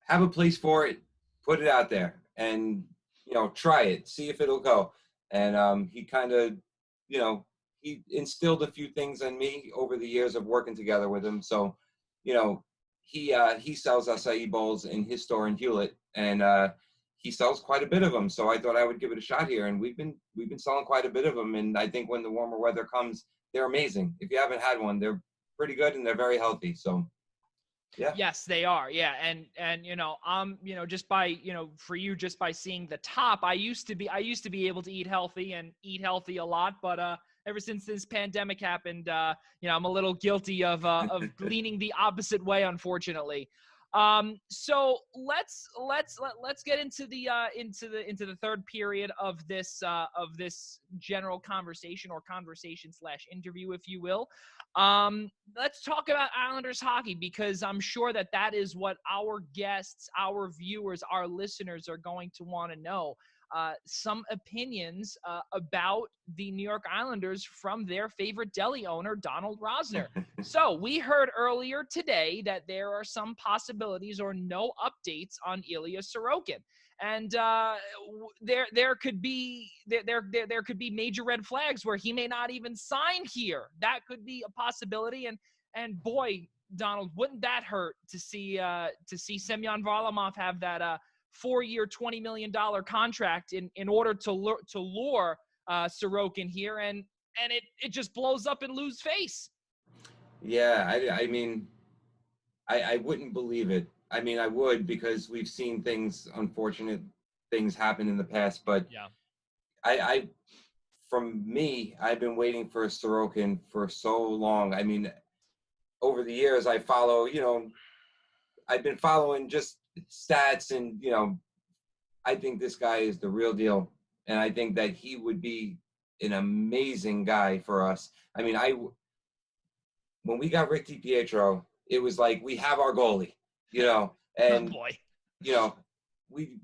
have a place for it, put it out there and try it, see if it'll go. And he kind of, you know, he instilled a few things in me over the years of working together with him. So, you know, he sells acai bowls in his store in Hewlett, and he sells quite a bit of them. So I thought I would give it a shot here, and we've been selling quite a bit of them. And I think when the warmer weather comes, they're amazing. If you haven't had one, they're pretty good and they're very healthy. So yeah. Yes, they are. Yeah, and just by for you, just by seeing the top, I used to be able to eat healthy and eat healthy a lot, but ever since this pandemic happened, I'm a little guilty of leaning the opposite way, unfortunately. So let's get into the third period of this general conversation, or conversation slash interview, if you will. Let's talk about Islanders hockey, because I'm sure that is what our guests, our viewers, our listeners are going to want to know. Some opinions about the New York Islanders from their favorite deli owner, Donald Rosner. So we heard earlier today that there are some possibilities or no updates on Ilya Sorokin. And there could be major red flags where he may not even sign here. That could be a possibility. And boy, Donald, wouldn't that hurt to see Semyon Varlamov have that 4-year, $20 million contract in order to lure Sorokin here, and it just blows up in Lou's face. Yeah, I mean, I wouldn't believe it. I mean, I would, because we've seen unfortunate things happen in the past. But Yeah. I from me, I've been waiting for Sorokin for so long. I mean, over the years, I've been following just stats, and I think this guy is the real deal, and I think that he would be an amazing guy for us. I mean, when we got Rick DiPietro, it was like we have our goalie, Oh and boy. you know, we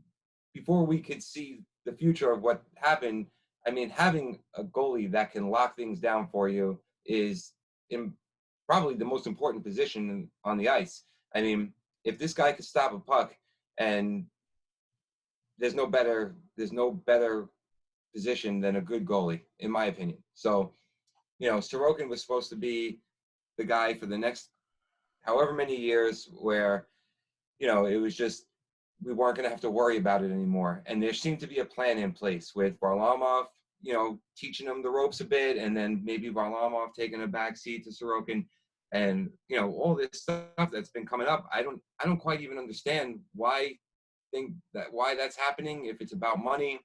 before we could see the future of what happened. I mean, having a goalie that can lock things down for you is probably the most important position on the ice. I mean, if this guy could stop a puck, and there's no better position than a good goalie, in my opinion. So, Sorokin was supposed to be the guy for the next however many years, where it was just, we weren't going to have to worry about it anymore. And there seemed to be a plan in place with Varlamov, teaching him the ropes a bit, and then maybe Varlamov taking a back seat to Sorokin, and all this stuff that's been coming up. I don't quite even understand why that's happening. If it's about money,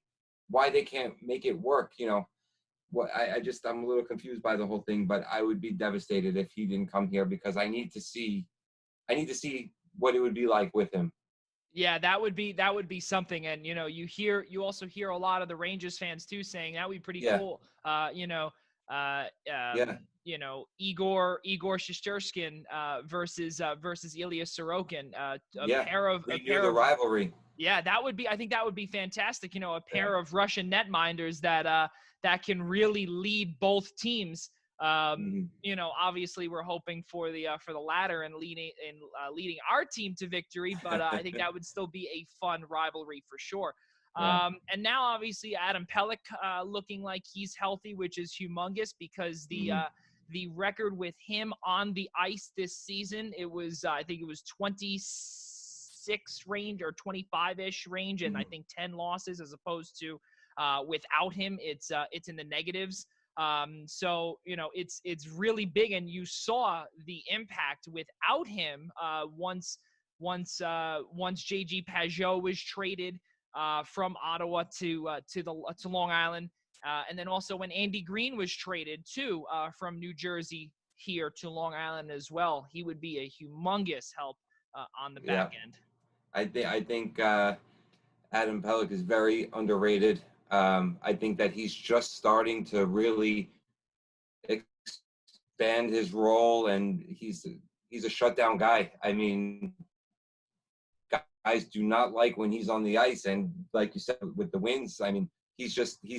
why they can't make it work. What I'm a little confused by the whole thing. But I would be devastated if he didn't come here, because I need to see what it would be like with him. Yeah, that would be something. And you also hear a lot of the Rangers fans too saying that would be pretty Yeah. cool. Yeah. Igor Shesterkin versus Ilya Sorokin, a Yeah. pair of Renew the rivalry. yeah, I think that would be fantastic. A Yeah. pair of Russian netminders that can really lead both teams Mhm. Obviously we're hoping for the latter and leading our team to victory, but I think that would still be a fun rivalry for sure. Yeah. And now obviously Adam Pelech looking like he's healthy, which is humongous because Mhm. the record with him on the ice this season, it was I think it was 26 range or 25-ish range, and I Mhm. think 10 losses as opposed to without him, it's in the negatives. So it's really big, and you saw the impact without him once JG Pajot was traded from Ottawa to Long Island, and then also when Andy Green was traded too from New Jersey here to Long Island as well. He would be a humongous help on the Yeah. back end. I think Adam Pelech is very underrated. I think that he's just starting to really expand his role, and he's a shutdown guy. I mean, guys do not like when he's on the ice, and like you said with the wins, I mean, he's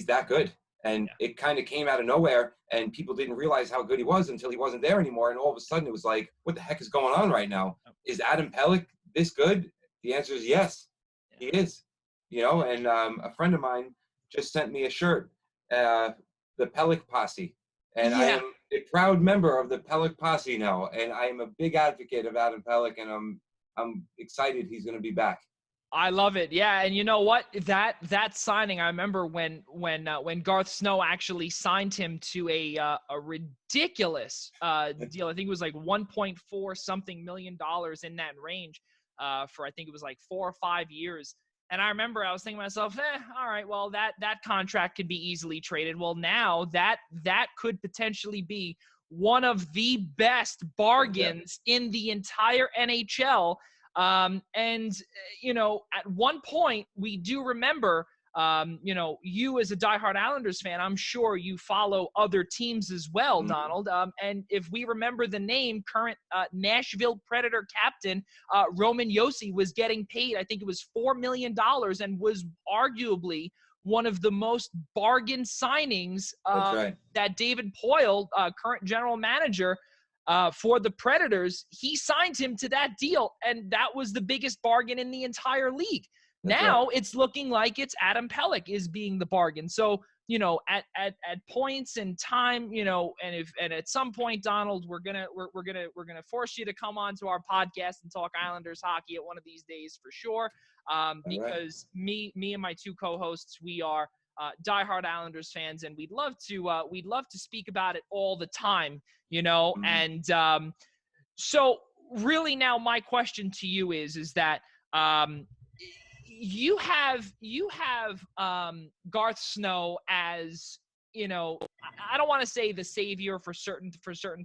that good. And Yeah. it kind of came out of nowhere, and people didn't realize how good he was until he wasn't there anymore. And all of a sudden, it was like, what the heck is going on right now? Is Adam Pelech this good? The answer is yes, Yeah. he is. And a friend of mine just sent me a shirt, uh, the Pelech Posse, and I Yeah. am a proud member of the Pelech Posse now, and I am a big advocate of Adam Pelech, and I'm excited he's going to be back. I love it. Yeah, and you know what? That signing, I remember when Garth Snow actually signed him to a ridiculous deal. I think it was like 1.4 something million dollars in that range for I think it was like 4 or 5 years. And I remember I was thinking to myself, all right, well that contract could be easily traded. Well, now that could potentially be one of the best Yeah, bargains in the entire NHL. And at one point, we do remember, you as a diehard Islanders fan, I'm sure you follow other teams as well, mm-hmm. Donald. And if we remember the name, current Nashville Predator captain Roman Josi was getting paid, I think it was $4 million, and was arguably one of the most bargain signings That's right. that David Poyle, current general manager, for the Predators, he signed him to that deal, and that was the biggest bargain in the entire league. That's right. Now it's looking like it's Adam Pelech is being the bargain. So at points in time, and at some point, Donald, we're gonna force you to come on to our podcast and talk Islanders hockey at one of these days for sure. All right. Because me and my two co-hosts, we are diehard Islanders fans, and we'd love to speak about it all the time, Mm-hmm. and so really now my question to you is that you have Garth Snow as, I don't want to say the savior for certain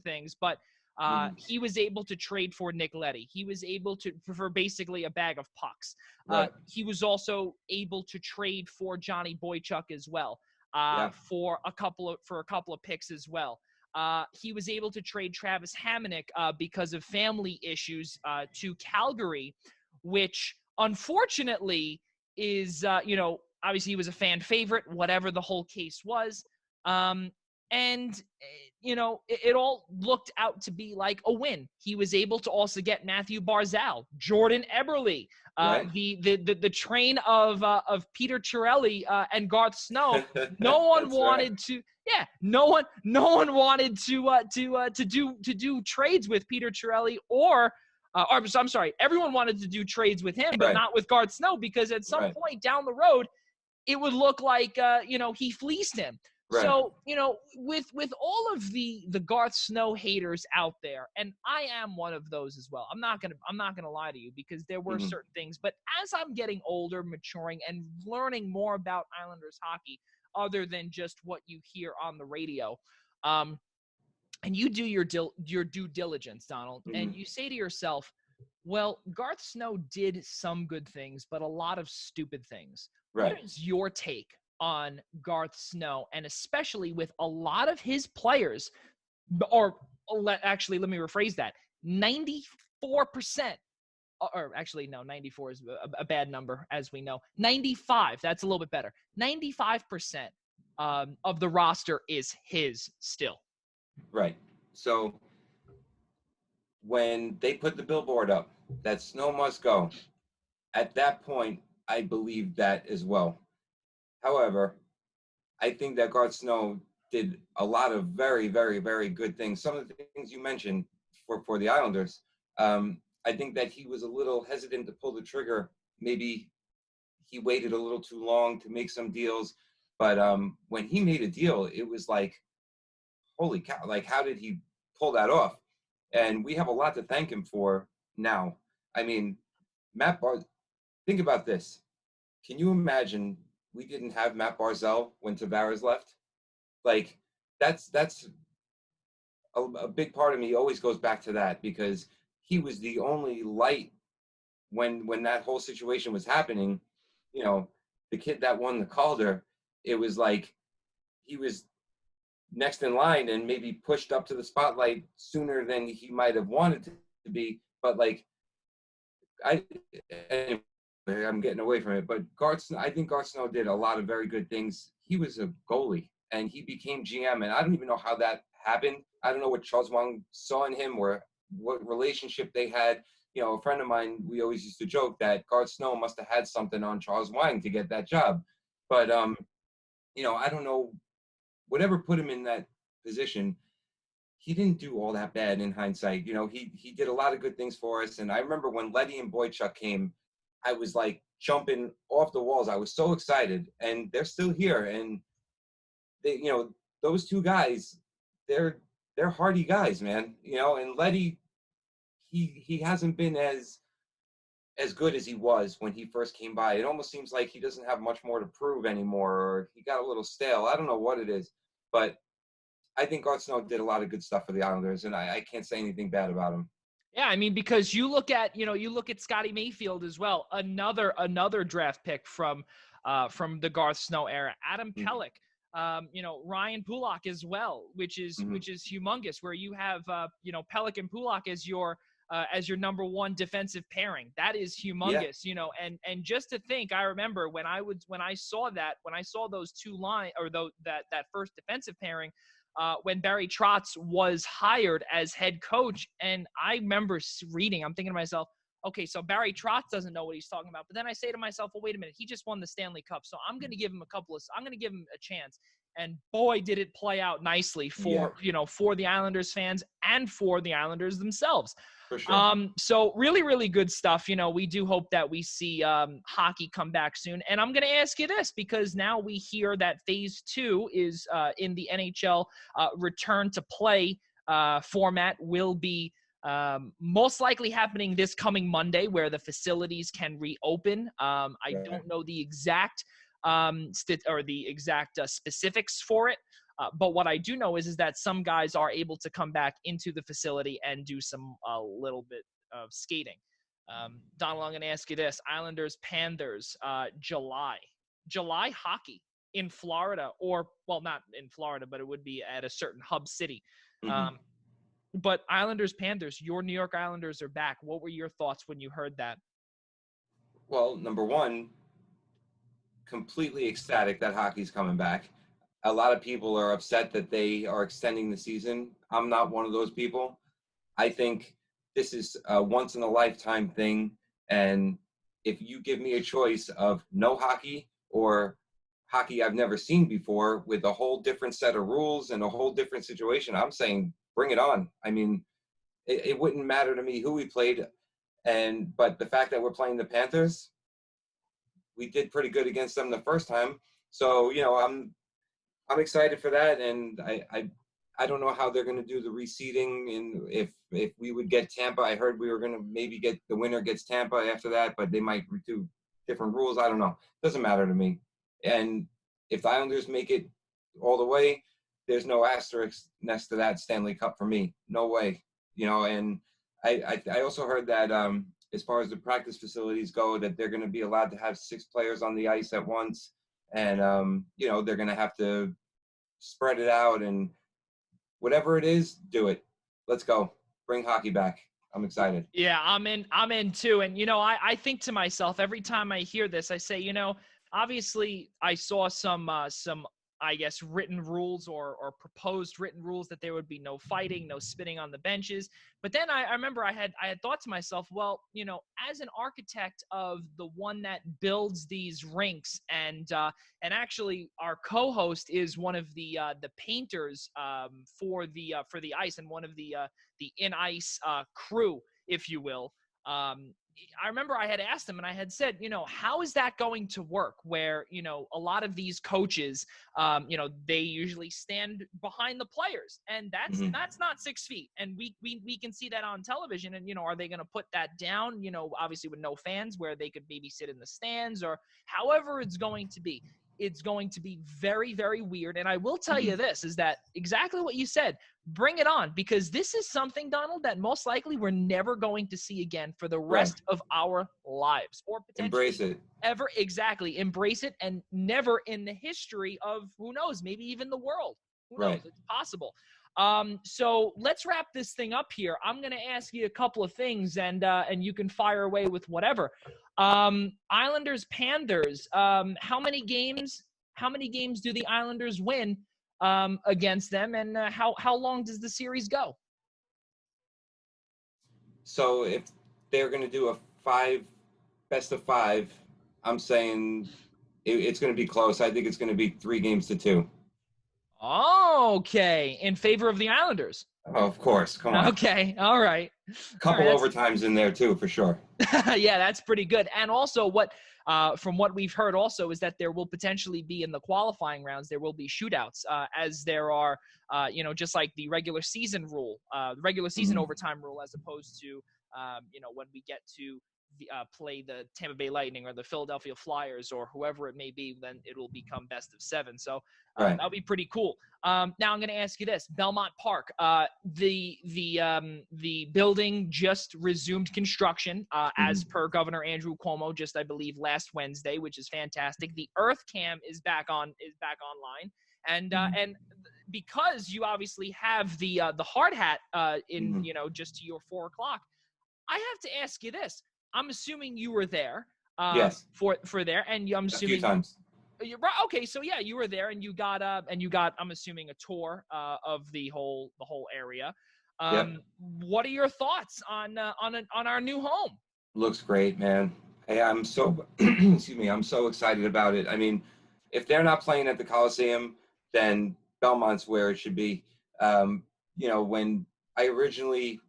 things, but Mm-hmm. he was able to trade for Nick Leddy. He was able to for basically a bag of pucks. Right. He was also able to trade for Johnny Boychuk as well, Yeah. for a couple of picks as well. He was able to trade Travis Hamonic because of family issues to Calgary, which unfortunately is, obviously he was a fan favorite, whatever the whole case was. And it all looked out to be like a win. He was able to also get Matthew Barzal, Jordan Eberle, Right. the train of Peter Chiarelli and Garth Snow. No one That's right. wanted to. Yeah, no one wanted to do trades with Peter Chiarelli or I'm sorry, everyone wanted to do trades with him, but Right. not with Garth Snow, because at some Right. point down the road, it would look like he fleeced him. Right. So with all of the Garth Snow haters out there, and I am one of those as well. I'm not gonna lie to you, because there were Mm-hmm. certain things, but as I'm getting older, maturing, and learning more about Islanders hockey, other than just what you hear on the radio, and you do your due diligence, Donald, Mm-hmm. and you say to yourself, well, Garth Snow did some good things, but a lot of stupid things. What Right. is your take on Garth Snow, and especially with a lot of his players, or actually, let me rephrase that, 94%, or actually, no, 94 is a bad number, as we know. 95, that's a little bit better. 95% of the roster is his still. Right. So when they put the billboard up that snow must go, at that point, I believe that as well. However, I think that Garth Snow did a lot of very, very, very good things. Some of the things you mentioned for the Islanders, I think that he was a little hesitant to pull the trigger. Maybe he waited a little too long to make some deals. But when he made a deal, it was like, holy cow, like, how did he pull that off? And we have a lot to thank him for now. I mean, Matt Bar, think about this. Can you imagine we didn't have Matt Barzell when Tavares left? Like, that's a big part of me always goes back to that because he was the only light when that whole situation was happening. You know, the kid that won the Calder, it was like he was next in line and maybe pushed up to the spotlight sooner than he might have wanted to be. But like, I anyway, I'm getting away from it. But I think Garth Snow did a lot of very good things. He was a goalie and he became GM, and I don't even know how that happened. I don't know what Charles Wang saw in him or what relationship they had. You know, a friend of mine, we always used to joke that Garth Snow must have had something on Charles Wang to get that job. But you know, I don't know, whatever put him in that position, he didn't do all that bad in hindsight. You know, he did a lot of good things for us. And I remember when Letty and Boychuk came, I was like jumping off the walls. I was so excited, and they're still here. And they, you know, those two guys, they're they're hardy guys, man. You know, and Letty, he hasn't been as good as he was when he first came by. It almost seems like he doesn't have much more to prove anymore, or he got a little stale. I don't know what it is, but I think Art Snow did a lot of good stuff for the Islanders, and I can't say anything bad about him. Yeah, I mean, because you look at, you look at Scotty Mayfield as well, another draft pick from the Garth Snow era, Adam Mm-hmm. Pelech, Ryan Pulak as well, which is Mm-hmm. which is humongous. Where you have Pelech and Pulak as your number one defensive pairing. That is Yeah. humongous, and just to think, I remember when I saw those two line or that first defensive pairing, when Barry Trotz was hired as head coach. And I remember reading, I'm thinking to myself, okay, so Barry Trotz doesn't know what he's talking about. But then I say to myself, well, wait a minute, he just won the Stanley Cup. So I'm going to give him a chance. And boy, did it play out nicely Yeah, for the Islanders fans and for the Islanders themselves. for sure. So really, really good stuff. We do hope that we see hockey come back soon. And I'm going to ask you this, because now we hear that phase 2 is in the NHL return to play format will be most likely happening this coming Monday, where the facilities can reopen. I Right. don't know the exact specifics for it. But what I do know is that some guys are able to come back into the facility and do some a little bit of skating. Donald, I'm going to ask you this: Islanders, Panthers, July hockey in Florida, or well, not in Florida, but it would be at a certain hub city. Mm-hmm. Um, but Islanders, Panthers, your New York Islanders are back. What were your thoughts when you heard that? Well, number one, completely ecstatic that hockey's coming back. A lot of people are upset that they are extending the season. I'm not one of those people. I think this is a once in a lifetime thing. And if you give me a choice of no hockey or hockey I've never seen before with a whole different set of rules and a whole different situation, I'm saying bring it on. I mean, it wouldn't matter to me who we played. But the fact that we're playing the Panthers, we did pretty good against them the first time. So, you know, I'm excited for that, and I don't know how they're going to do the reseeding, and if we would get Tampa. I heard we were going to maybe get the winner gets Tampa after that, but they might do different rules. I don't know. Doesn't matter to me. And if the Islanders make it all the way, there's no asterisk next to that Stanley Cup for me. No way. You know, and I also heard that as far as the practice facilities go, that they're going to be allowed to have 6 players on the ice at once, and you know, they're going to have to spread it out, and whatever it is, do it. Let's go. Bring hockey back. I'm excited. Yeah, I'm in too. And I think to myself every time I hear this, I say, obviously I saw some I guess, written rules or proposed written rules that there would be no fighting, no spitting on the benches. But then I remember I had thought to myself, well, as an architect of the one that builds these rinks, and actually our co-host is one of the painters for the ice, and one of the in ice crew, if you will. I remember I had asked him, and I had said, how is that going to work where, a lot of these coaches, they usually stand behind the players, and that's not 6 feet. And we can see that on television. And, are they going to put that down, obviously with no fans, where they could maybe sit in the stands, or however it's going to be? It's going to be very, very weird. And I will tell you this, is that exactly what you said. Bring it on, because this is something, Donald, that most likely we're never going to see again for the rest of our lives, or potentially embrace it. Ever. Exactly. Embrace it, and never in the history of, who knows, maybe even the world. Who knows? It's possible. So let's wrap this thing up here. I'm going to ask you a couple of things, and you can fire away with whatever. Islanders, Panthers. How many games do the Islanders win against them, and how long does the series go? So if they're going to do a best of 5, I'm saying it's going to be close. I think it's going to be 3-2. Okay, in favor of the Islanders. Oh, of course. Come on. Okay, all right. Couple overtimes in there too, for sure. Yeah, that's pretty good. And also, from what we've heard also, is that there will potentially be, in the qualifying rounds, there will be shootouts, as there are, just like the regular season rule, the regular season overtime rule, as opposed to, when we get to play the Tampa Bay Lightning or the Philadelphia Flyers or whoever it may be, then it will become best of 7. So that'll be pretty cool. Now I'm going to ask you this: Belmont Park, the building just resumed construction, as per Governor Andrew Cuomo, just, I believe, last Wednesday, which is fantastic. The Earth Cam is back online, and because you obviously have the hard hat in just to your 4 o'clock, I have to ask you this. I'm assuming you were there. Yes. For there, and I'm assuming a few times. You're right. Okay, so yeah, you were there, and you got I'm assuming, a tour of the whole area. What are your thoughts on our new home? Looks great, man. Hey, I'm so excuse me. I'm so excited about it. I mean, if they're not playing at the Coliseum, then Belmont's where it should be. When I originally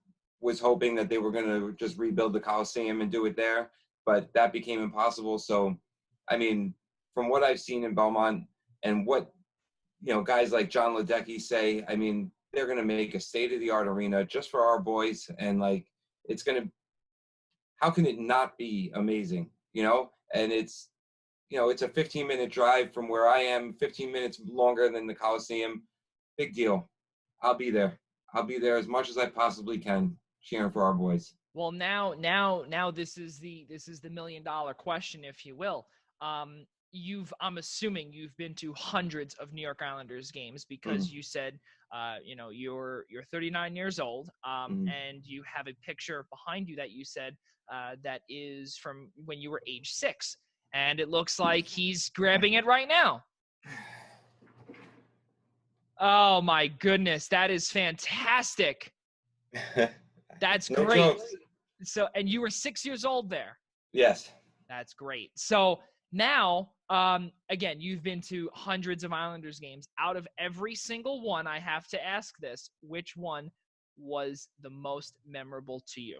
was hoping that they were going to just rebuild the Coliseum and do it there, but that became impossible. So, I mean, from what I've seen in Belmont, and what guys like John Ledecky say, I mean, they're going to make a state-of-the-art arena just for our boys, and it's going to. How can it not be amazing? And it's it's a 15-minute drive from where I am, 15 minutes longer than the Coliseum. Big deal. I'll be there. I'll be there as much as I possibly can, cheering for our boys. Well, now this is the $1 million question, if you will. I'm assuming you've been to hundreds of New York Islanders games, because you said, you're 39 years old, and you have a picture behind you that you said that is from when you were age 6, and it looks like he's grabbing it right now. Oh my goodness, that is fantastic. That's No great. jokes. So, and you were 6 years old there. Yes. That's great. So now, again, you've been to hundreds of Islanders games. Out of every single one, I have to ask this: which one was the most memorable to you?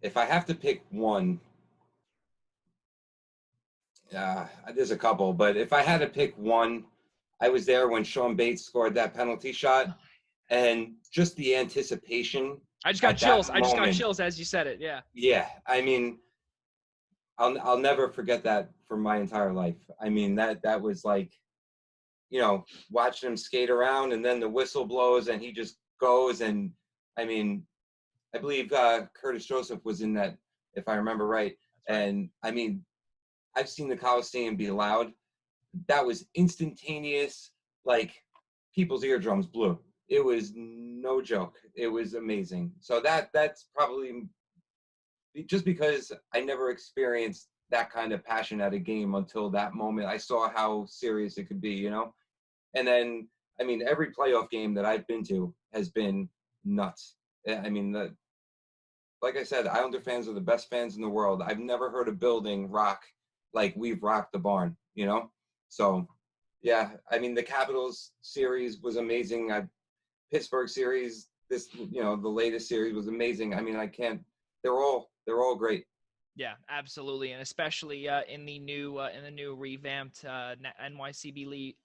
If I have to pick one, there's a couple, but if I had to pick one, I was there when Sean Bates scored that penalty shot, and just the anticipation. I just got chills. I just got chills as you said it. Yeah. Yeah. I mean, I'll never forget that for my entire life. I mean, that was like, watching him skate around, and then the whistle blows and he just goes. And I mean, I believe Curtis Joseph was in that, if I remember right. And I mean, I've seen the Coliseum be loud. That was instantaneous, like people's eardrums blew. It was no joke. It was amazing. So that's probably, just because I never experienced that kind of passion at a game until that moment. I saw how serious it could be, you know? And then, I mean, every playoff game that I've been to has been nuts. I mean, like I said, Islander fans are the best fans in the world. I've never heard a building rock like we've rocked the barn, you know? So, yeah, I mean, the Capitals series was amazing. Pittsburgh series, this, you know, the latest series was amazing. I mean, they're all great. Yeah, absolutely, and especially in the new revamped NYCB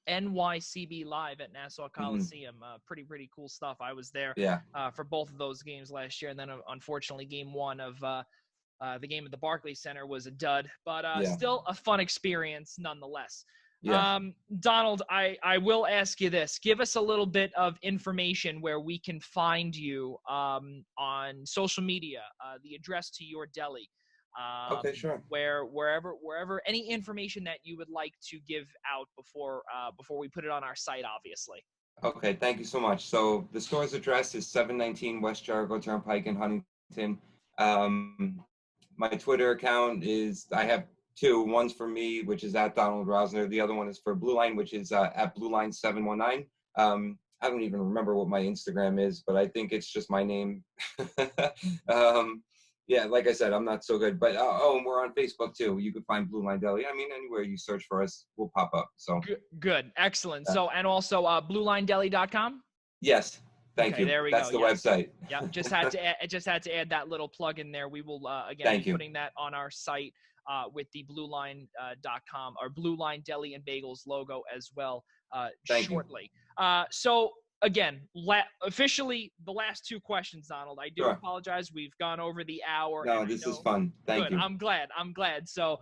Live at Nassau Hmm. Coliseum. Pretty cool stuff. I was there Yeah, for both of those games last year, and then unfortunately, game one of the game at the Barclays Center was a dud, but yeah, still a fun experience nonetheless. yeah. Donald, I will ask you this. Give us a little bit of information where we can find you on social media, the address to your deli, Okay, sure. wherever any information that you would like to give out before we put it on our site, obviously. Okay, thank you so much. So the store's address is 719 West Jericho Turnpike in Huntington. Um, my Twitter account is, I have two. One's for me, which is at Donald Rosner. The other one is for Blue Line, which is at Blue Line 719. I don't even remember what my Instagram is, but I think it's just my name. um, yeah, like I said, I'm not so good. But and we're on Facebook too. You can find Blue Line Deli. I mean, anywhere you search for us, we'll pop up. So Good. Excellent. uh, So, and also bluelinedeli.com. yes, thank Okay, you. there we go. That's the Yes. website. Yep. Just had to add that little plug in there. We will again be Thank you. putting that on our site with the blueline.com or Blue Line Deli and Bagels logo as well Thank you. shortly. So again, officially the last two questions, Donald. I do Sure. apologize. We've gone over the hour, and No, I this is know. fun. Thank Good. you. I'm glad. So,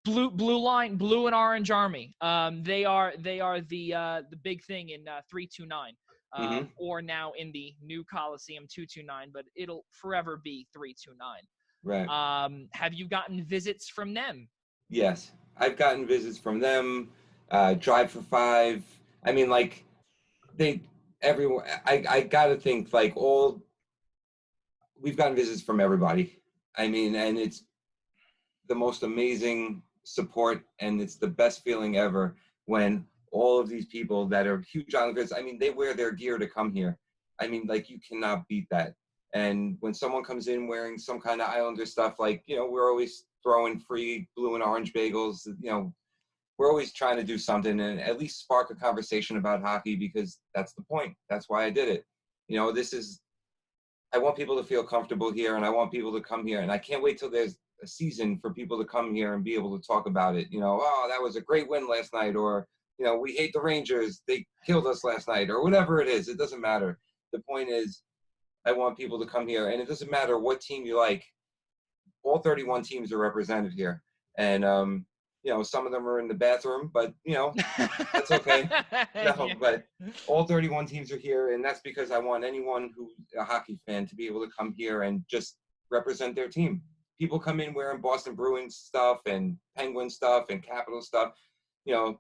blue line, blue and orange army. They are the big thing in 329. Hmm. Or now in the new Coliseum 229, but it'll forever be 329. Right. Have you gotten visits from them? Yes, I've gotten visits from them. Drive for Five. I mean, like they, everyone. I gotta think like all. We've gotten visits from everybody. I mean, and it's the most amazing support, and it's the best feeling ever when all of these people that are huge Islanders, I mean, they wear their gear to come here. I mean, like, you cannot beat that. And when someone comes in wearing some kind of Islander stuff, like, you know, we're always throwing free blue and orange bagels, you know, we're always trying to do something and at least spark a conversation about hockey, because that's the point. That's why I did it. You know, I want people to feel comfortable here, and I want people to come here, and I can't wait till there's a season for people to come here and be able to talk about it. You know, oh, that was a great win last night, or, you know, we hate the Rangers, they killed us last night, or whatever it is. It doesn't matter. The point is, I want people to come here, and it doesn't matter what team you like. All 31 teams are represented here, and you know, some of them are in the bathroom, but you know, that's okay. No, Yeah. but all 31 teams are here, and that's because I want anyone who's a hockey fan to be able to come here and just represent their team. People come in wearing Boston Bruins stuff and Penguin stuff and Capital stuff. You know,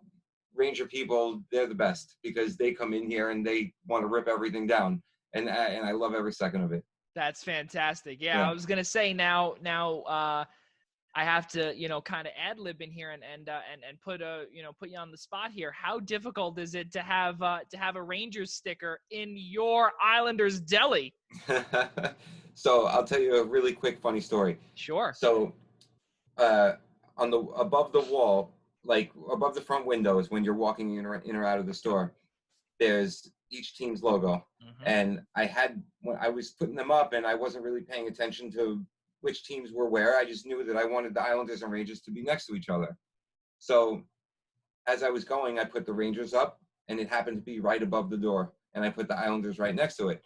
Ranger people, they're the best because they come in here and they want to rip everything down, and I love every second of it. That's fantastic. Yeah, Yeah. I was gonna say now I have to, kind of ad lib in here and put you on the spot here. How difficult is it to have a Rangers sticker in your Islanders deli? So I'll tell you a really quick funny story. Sure. So uh, on the above the wall, like above the front windows, when you're walking in or out of the store, there's each team's logo. Mm-hmm. And when I was putting them up, and I wasn't really paying attention to which teams were where. I just knew that I wanted the Islanders and Rangers to be next to each other. So as I was going, I put the Rangers up, and it happened to be right above the door, and I put the Islanders right next to it.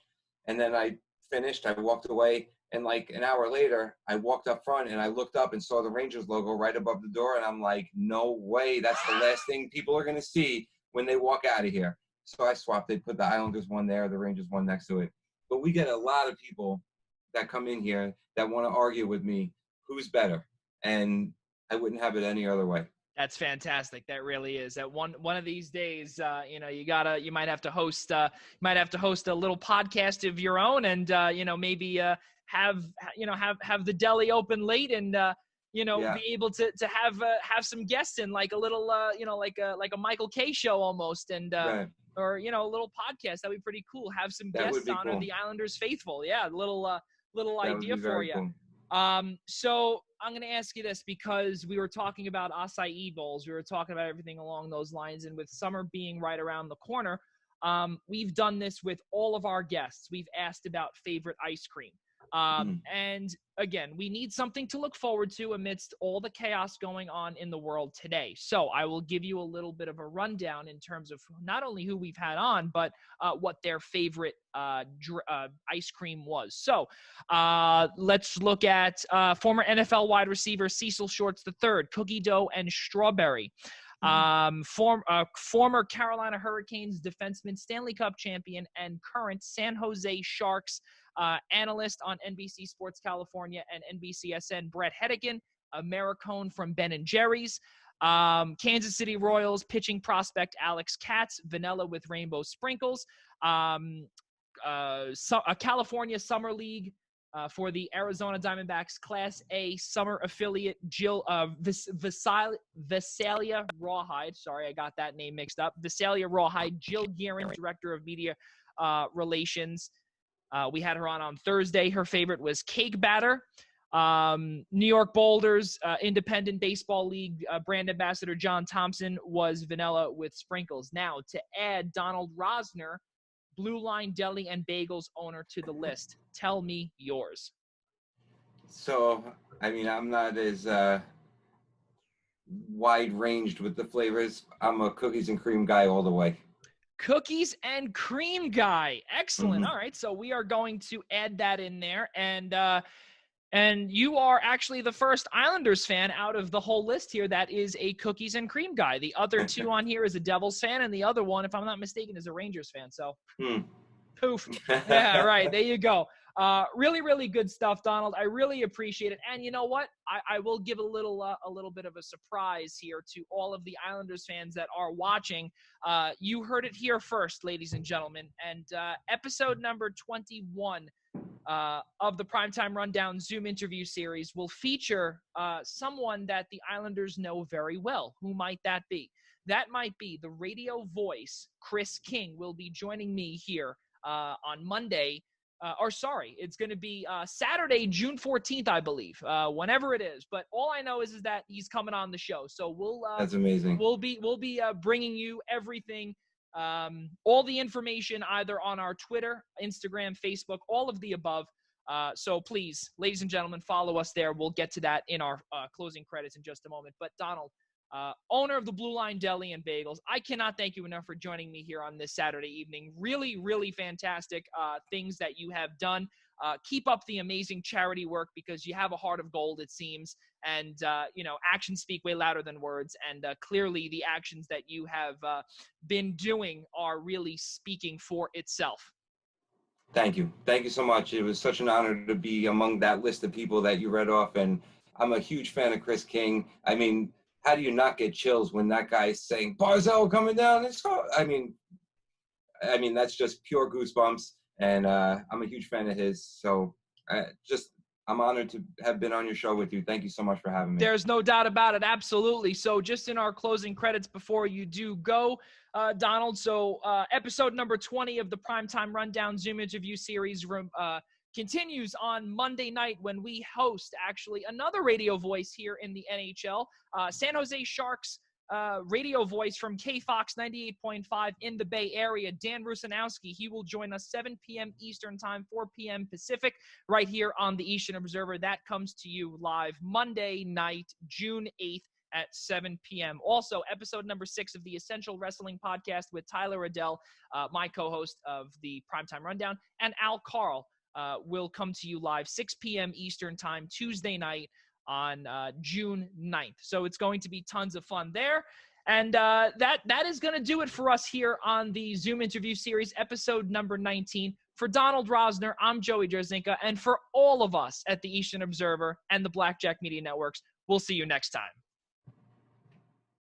And then I finished, I walked away, and like an hour later, I walked up front and I looked up and saw the Rangers logo right above the door, and I'm like, no way, that's the last thing people are going to see when they walk out of here. So I swapped it, put the Islanders one there, the Rangers one next to it. But we get a lot of people that come in here that want to argue with me who's better, and I wouldn't have it any other way. That's fantastic. That really is. That one of these days, you might have to host a little podcast of your own, and maybe have the deli open late and Yeah. be able to have some guests in, like a little like a Michael K show almost, and Right. or a little podcast. That'd be pretty cool. Have some That would guests be on, or cool. the Islanders faithful. Yeah, little That would idea be for very you. cool. So I'm going to ask you this, because we were talking about acai bowls. We were talking about everything along those lines. And with summer being right around the corner, we've done this with all of our guests. We've asked about favorite ice cream. And again, we need something to look forward to amidst all the chaos going on in the world today. So I will give you a little bit of a rundown in terms of not only who we've had on, but what their favorite ice cream was. So let's look at former NFL wide receiver Cecil Shorts III, cookie dough and strawberry. Former Carolina Hurricanes defenseman, Stanley Cup champion, and current San Jose Sharks analyst on NBC Sports California and NBCSN, Brett Hedigan, Americone from Ben & Jerry's. Kansas City Royals pitching prospect Alex Katz, vanilla with rainbow sprinkles. A California Summer League for the Arizona Diamondbacks Class A summer affiliate, Jill Visalia Rawhide. Sorry, I got that name mixed up. Visalia Rawhide, Jill Guerin, Director of Media Relations. We had her on Thursday. Her favorite was cake batter. New York Boulders Independent Baseball League brand ambassador John Thompson was vanilla with sprinkles. Now, to add Donald Rosner, Blue Line Deli and Bagels owner, to the list. Tell me yours. So, I mean, I'm not as wide ranged with the flavors. I'm a cookies and cream guy all the way. Cookies and cream guy. Excellent. Mm-hmm. All right. So we are going to add that in there. And you are actually the first Islanders fan out of the whole list here that is a cookies and cream guy. The other two on here is a Devils fan, and the other one, if I'm not mistaken, is a Rangers fan. So poof. Yeah, right. There you go. Really, really good stuff, Donald. I really appreciate it. And you know what? I will give a little bit of a surprise here to all of the Islanders fans that are watching. You heard it here first, ladies and gentlemen. And episode number 21 of the Primetime Rundown Zoom interview series will feature someone that the Islanders know very well. Who might that be? That might be the radio voice, Chris King, will be joining me here on Monday. It's going to be Saturday, June 14th, I believe, whenever it is. But all I know is that he's coming on the show. So That's amazing. We'll be bringing you everything, all the information either on our Twitter, Instagram, Facebook, all of the above. So please, ladies and gentlemen, follow us there. We'll get to that in our closing credits in just a moment. But Donald, owner of the Blue Line Deli and Bagels, I cannot thank you enough for joining me here on this Saturday evening. Really, really fantastic things that you have done. Keep up the amazing charity work, because you have a heart of gold, it seems. And, actions speak way louder than words. And clearly the actions that you have been doing are really speaking for itself. Thank you. Thank you so much. It was such an honor to be among that list of people that you read off. And I'm a huge fan of Chris King. I mean, how do you not get chills when that guy's saying Barzell coming down? I mean, that's just pure goosebumps. And I'm a huge fan of his. So I'm honored to have been on your show with you. Thank you so much for having me. There's no doubt about it. Absolutely. So just in our closing credits before you do go, Donald, so episode number 20 of the Primetime Rundown Zoom interview series continues on Monday night, when we host actually another radio voice here in the NHL, San Jose Sharks radio voice from KFOX 98.5 in the Bay Area, Dan Rusanowski. He will join us 7 p.m. Eastern Time, 4 p.m. Pacific, right here on the Eastern Observer. That comes to you live Monday night, June 8th at 7 p.m. Also, episode number 6 of the Essential Wrestling Podcast with Tyler Adele, my co-host of the Primetime Rundown, and Al Carl will come to you live 6 p.m. Eastern Time, Tuesday night on June 9th. So it's going to be tons of fun there. And that is going to do it for us here on the Zoom interview series, episode number 19. For Donald Rosner, I'm Joey Jarzynka. And for all of us at the Eastern Observer and the Blackjack Media Networks, we'll see you next time.